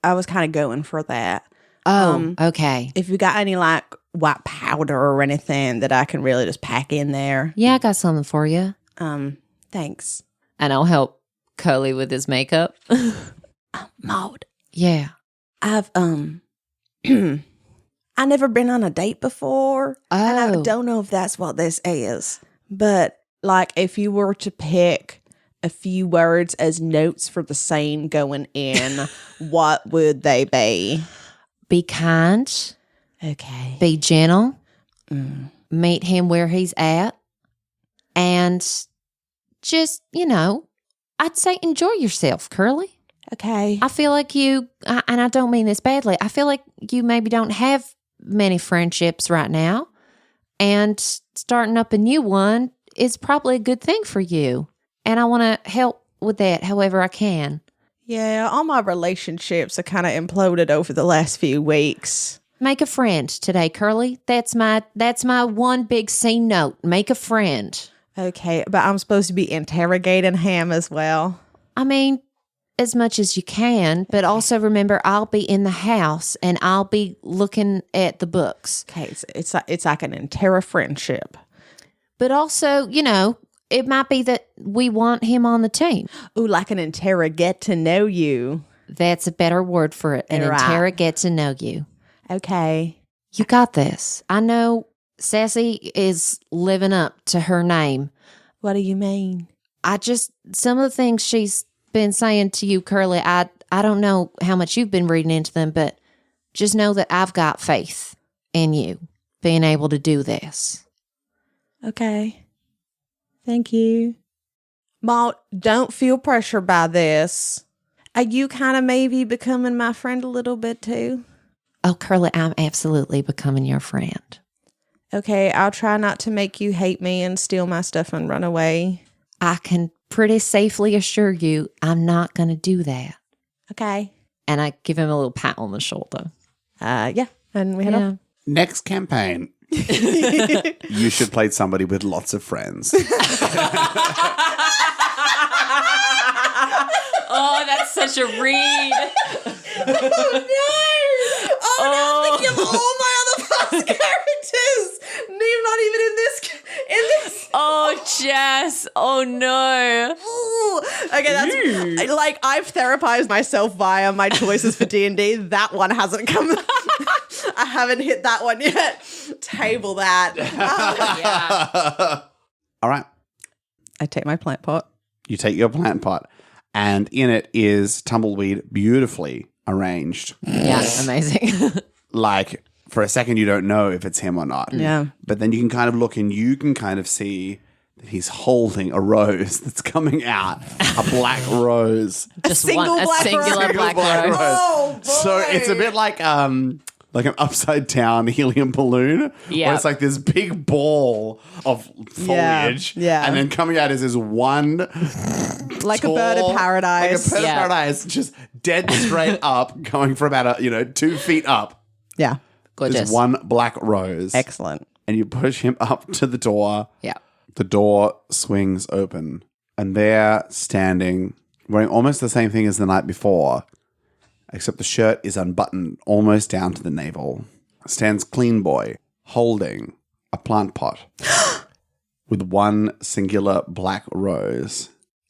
I was kind of going for that. Oh, okay. If you got any like white powder or anything that I can really just pack in there. Yeah, I got something for you. Thanks. And I'll help Coley with his makeup. Maude, Yeah. I've I never been on a date before. And I Oh. don't know if that's what this is. But like if you were to pick a few words as notes for the scene going in, what would they be? Be kind. Okay. Be gentle. Meet him where he's at. And just, I'd say enjoy yourself, Curly. Okay. I feel like you, and I don't mean this badly, I feel like you maybe don't have many friendships right now. And starting up a new one is probably a good thing for you. And I want to help with that however I can. Yeah, all my relationships have kind of imploded over the last few weeks. Make a friend today, Curly. That's my one big C note. Make a friend. Okay, but I'm supposed to be interrogating him as well. I mean, as much as you can, but also remember I'll be in the house and I'll be looking at the books. Okay, it's like an interra friendship. But also, it might be that we want him on the team. Ooh, like an interra get to know you. That's a better word for it. An Right. interra get to know you. Okay. You got this. I know Sassy is living up to her name. What do you mean? Some of the things she's been saying to you, Curly, I don't know how much you've been reading into them, but just know that I've got faith in you being able to do this. Okay. Thank you. Maude, don't feel pressure by this. Are you kind of maybe becoming my friend a little bit too? Oh, Curly, I'm absolutely becoming your friend. Okay, I'll try not to make you hate me and steal my stuff and run away. I can pretty safely assure you I'm not going to do that. Okay. And I give him a little pat on the shoulder. Yeah. And we head off. Next campaign. You should play somebody with lots of friends. Oh, that's such a read. Oh, no! Now I'm thinking of all my other past characters. Not even in this. Oh, Jess. Oh, no. Ooh. Okay, that's like I've therapized myself via my choices for D&D. That one hasn't come. I haven't hit that one yet. Table that. Yeah. All right. I take my plant pot. You take your plant pot, and in it is tumbleweed beautifully arranged. Yeah, amazing. Like, for a second, you don't know if it's him or not. Yeah. But then you can kind of look and you can kind of see that he's holding a rose that's coming out, a black rose. Just single a black singular rose. black Black rose. Oh, boy. So it's a bit like an upside down helium balloon. Yeah. Where it's like this big ball of foliage. Yeah. And then coming out is this one like tall, a bird of paradise. Like a bird Yeah. of paradise, just dead straight up, going for about 2 feet up. Yeah. Gorgeous. There's one black rose. Excellent. And you push him up to the door. Yeah. The door swings open. And there, standing, wearing almost the same thing as the night before, except the shirt is unbuttoned almost down to the navel, stands Clean Boy, holding a plant pot with one singular black rose.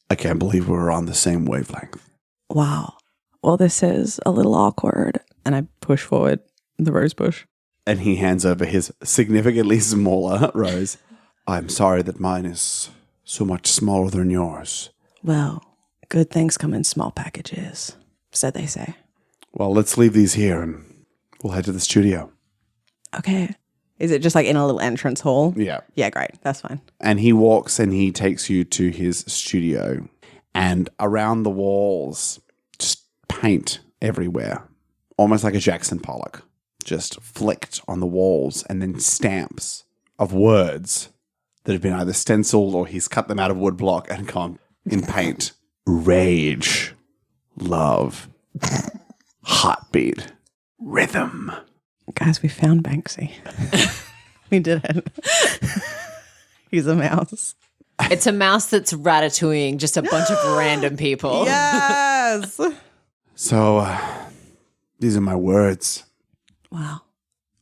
I can't believe we're on the same wavelength. Wow. Well, this is a little awkward. And I push forward the rose bush. And he hands over his significantly smaller rose. I'm sorry that mine is so much smaller than yours. Well, good things come in small packages, so they say. Well, let's leave these here and we'll head to the studio. Okay. Is it just like in a little entrance hall? Yeah. Yeah, great. That's fine. And he walks and he takes you to his studio. And around the walls, just paint everywhere. Almost like a Jackson Pollock. Just flicked on the walls and then stamps of words that have been either stenciled or he's cut them out of wood block and gone in paint. Rage. Love. Heartbeat. Rhythm. Guys, we found Banksy. We did it. He's a mouse. It's a mouse that's ratatouilleing just a bunch of random people. Yes. So, these are my words. Wow.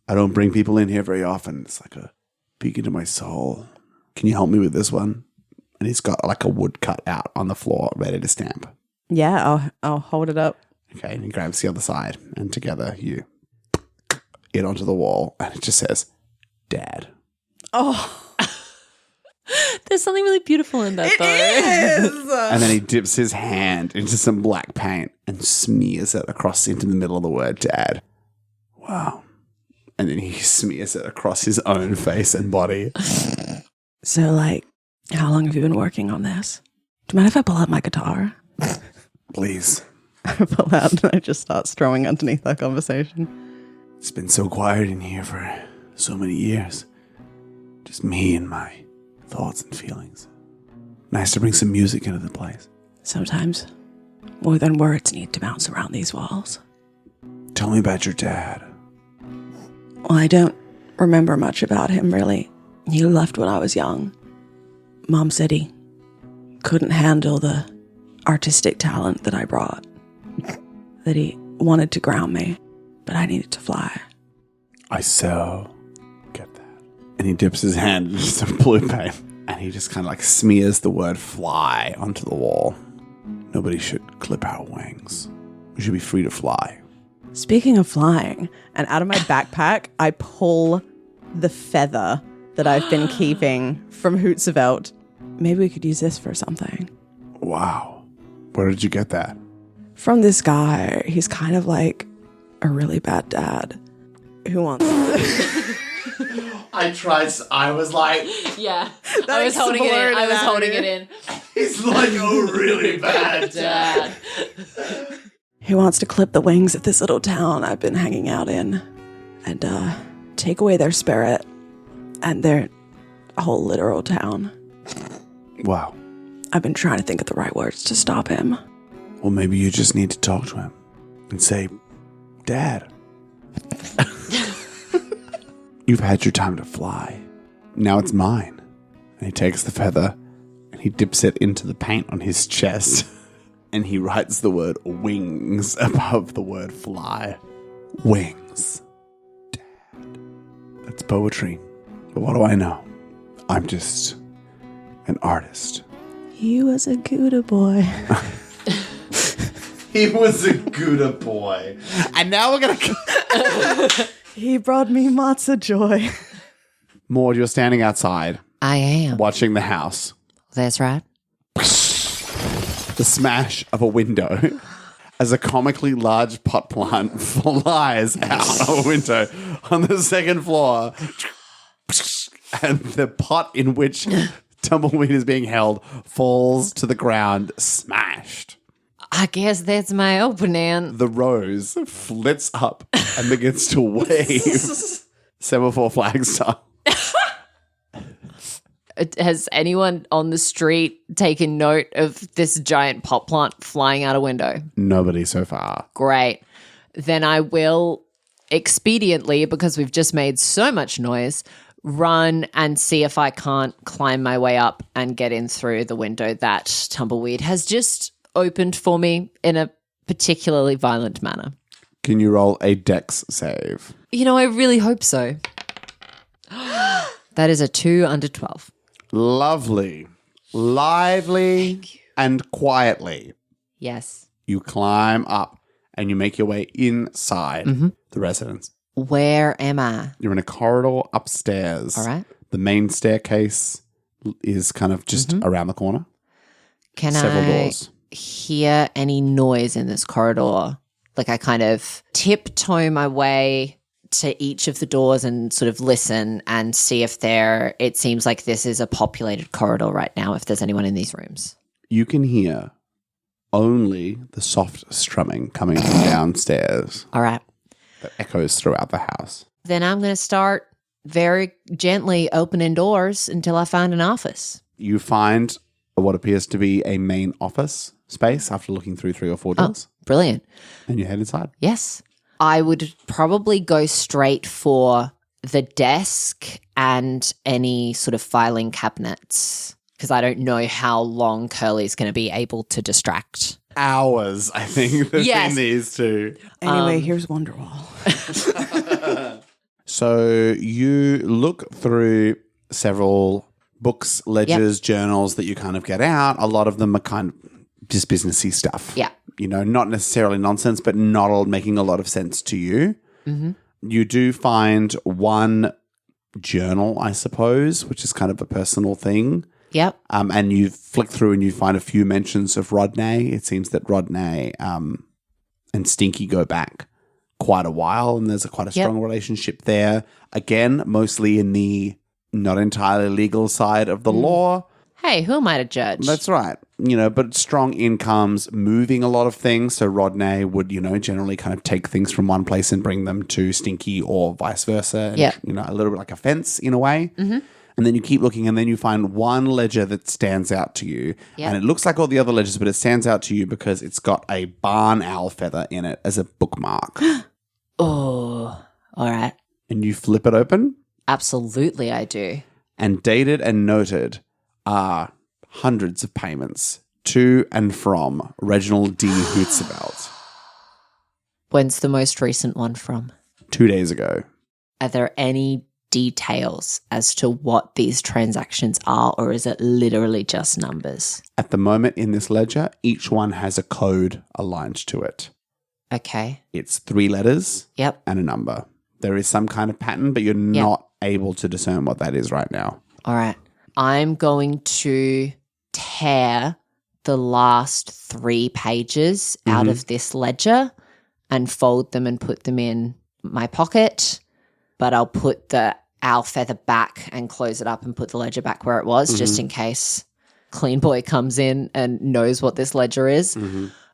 I don't bring people in here very often. It's like a peek into my soul. Can you help me with this one? And he's got like a wood cut out on the floor, ready to stamp. Yeah, I'll hold it up. Okay, and he grabs the other side, and together you get onto the wall, and it just says, Dad. Oh, There's something really beautiful in that, though. is. And then he dips his hand into some black paint and smears it across into the middle of the word Dad. Wow. And then he smears it across his own face and body. So, like, how long have you been working on this? Do you mind if I pull out my guitar? Please. I pull out and I just start strumming underneath our conversation. It's been so quiet in here for so many years. Just me and my thoughts and feelings. Nice to bring some music into the place. Sometimes more than words need to bounce around these walls. Tell me about your dad. Well, I don't remember much about him, really. He left when I was young. Mom said he couldn't handle the artistic talent that I brought. That he wanted to ground me, but I needed to fly. I so get that. And he dips his hand into some blue paint and he just kind of like smears the word fly onto the wall. Nobody should clip our wings. We should be free to fly. Speaking of flying, and out of my backpack, I pull the feather that I've been keeping from Hootsevelt. Maybe we could use this for something. Wow. Where did you get that? From this guy. He's kind of like a really bad dad who wants... I was like, Yeah. I was holding it in. I was holding it in. he's like a really bad Dad. He wants to clip the wings of this little town I've been hanging out in and take away their spirit and their whole literal town. Wow. I've been trying to think of the right words to stop him. Well, maybe you just need to talk to him and say, Dad, you've had your time to fly. Now it's mine. And he takes the feather and he dips it into the paint on his chest and he writes the word wings above the word fly. Wings. Dad. That's poetry. But what do I know? I'm just an artist. He was a Gouda boy. He was a Gouda boy. And now we're going to... He brought me matzo joy. Maude, you're standing outside I am. watching the house. That's right. The smash of a window as a comically large pot plant flies out of a window on the second floor. And the pot in which Tumbleweed is being held falls to the ground, smashed. I guess that's my opening. The rose flits up and begins to wave semaphore flag style. Has anyone on the street taken note of this giant pot plant flying out a window? Nobody so far. Great. Then I will expediently, because we've just made so much noise, run and see if I can't climb my way up and get in through the window that Tumbleweed has just opened for me in a particularly violent manner. Can you roll a dex save? You know, I really hope so. That is a 2 under 12. Lovely, lively, and quietly. Yes. You climb up and you make your way inside the residence. Where am I? You're in a corridor upstairs. All right. The main staircase is kind of just around the corner. Can Several I doors. hear any noise in this corridor? Like I kind of tiptoe my way to each of the doors and sort of listen and see if it seems like this is a populated corridor right now, if there's anyone in these rooms. You can hear only the soft strumming coming from downstairs All right. that echoes throughout the house. Then I'm going to start very gently opening doors until I find an office. You find what appears to be a main office space after looking through 3 or 4 doors. Brilliant. And you head inside. Yes. I would probably go straight for the desk and any sort of filing cabinets, because I don't know how long Curly's going to be able to distract. Hours, I think, between Yes. these two. Anyway, here's Wonderwall. So you look through several books, ledgers, journals that you kind of get out. A lot of them are kind of just businessy stuff. Yeah. You know, not necessarily nonsense, but not all making a lot of sense to you. Mm-hmm. You do find one journal, I suppose, which is kind of a personal thing. Yep. And you flick through and you find a few mentions of Rodney. It seems that Rodney and Stinky go back quite a while, and there's quite a strong relationship there. Again, mostly in the not entirely legal side of the law. Hey, who am I to judge? That's right. You know, but strong incomes, moving a lot of things. So Rodney would, you know, generally kind of take things from one place and bring them to Stinky or vice versa. And, you know, a little bit like a fence in a way. Mm-hmm. And then you keep looking and then you find one ledger that stands out to you. Yep. And it looks like all the other ledgers, but it stands out to you because it's got a barn owl feather in it as a bookmark. Oh, all right. And you flip it open. Absolutely, I do. And dated and noted are hundreds of payments to and from Reginald D. Hootsevelt. When's the most recent one from? 2 days ago. Are there any details as to what these transactions are, or is it literally just numbers? At the moment in this ledger, each one has a code aligned to it. Okay. It's 3 letters Yep. and a number. There is some kind of pattern, but you're not able to discern what that is right now. All right. I'm going to tear the last 3 pages out of this ledger and fold them and put them in my pocket, but I'll put the owl feather back and close it up and put the ledger back where it was just in case Clean Boy comes in and knows what this ledger is.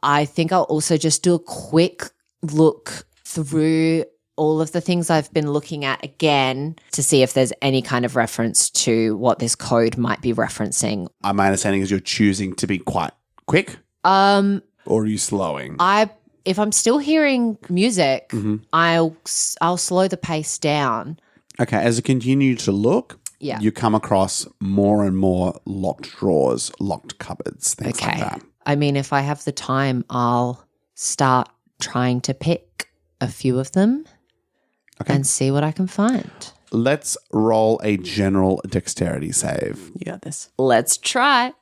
I think I'll also just do a quick look through all of the things I've been looking at again to see if there's any kind of reference to what this code might be referencing. My understanding is you're choosing to be quite quick, or are you slowing? If I'm still hearing music, I'll slow the pace down. Okay, as you continue to look, you come across more and more locked drawers, locked cupboards, things like that. I mean, if I have the time, I'll start trying to pick a few of them and see what I can find. Let's roll a general dexterity save. You got this. Let's try.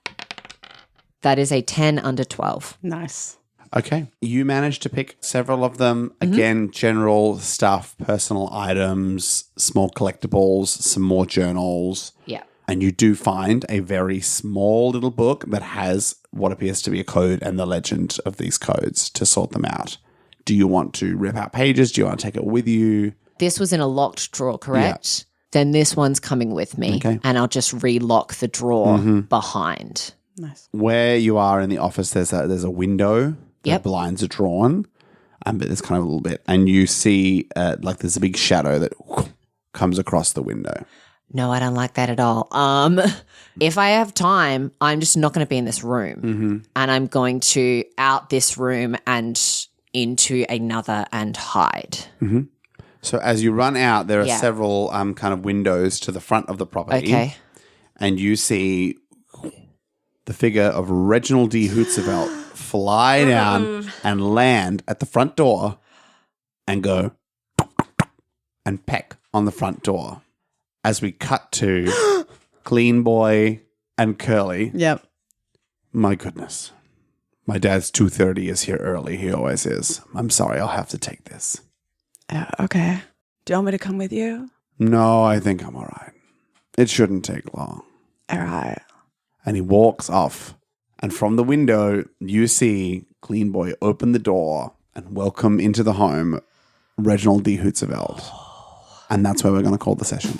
That is a 10 under 12. Nice. Okay. You managed to pick several of them. Again, general stuff, personal items, small collectibles, some more journals. Yeah. And you do find a very small little book that has what appears to be a code and the legend of these codes to sort them out. Do you want to rip out pages? Do you want to take it with you? This was in a locked drawer, correct? Then this one's coming with me. Okay. And I'll just relock the drawer behind. Nice. Where you are in the office, there's a window. The Yep. blinds are drawn, but there's kind of a little bit. And you see like there's a big shadow that comes across the window. No, I don't like that at all. If I have time, I'm just not going to be in this room. And I'm going to out this room and into another and hide. So as you run out, there are Yeah. several kind of windows to the front of the property. Okay. And you see the figure of Reginald D. Hootsevelt fly down and land at the front door and go and peck on the front door. As we cut to Clean Boy and Curly. Yep. My goodness. My dad's 2:30 is here early. He always is. I'm sorry. I'll have to take this. Okay. Do you want me to come with you? No, I think I'm all right. It shouldn't take long. All right. And he walks off. And from the window, you see Clean Boy open the door and welcome into the home Reginald D. Hootsevelt. And that's where we're going to call the session.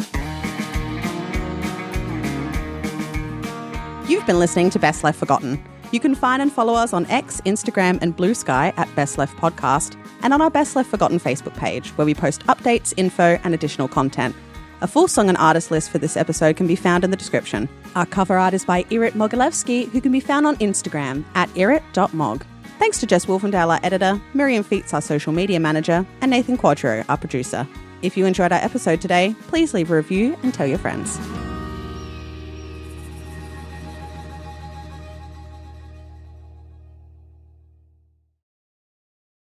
You've been listening to Best Left Forgotten. You can find and follow us on X, Instagram, and Blue Sky at Best Left Podcast, and on our Best Left Forgotten Facebook page, where we post updates, info, and additional content. A full song and artist list for this episode can be found in the description. Our cover art is by Irit Mogilevsky, who can be found on Instagram at irit.mog. Thanks to Jess Wolfendale, our editor, Miriam Feats, our social media manager, and Nathan Quadro, our producer. If you enjoyed our episode today, please leave a review and tell your friends.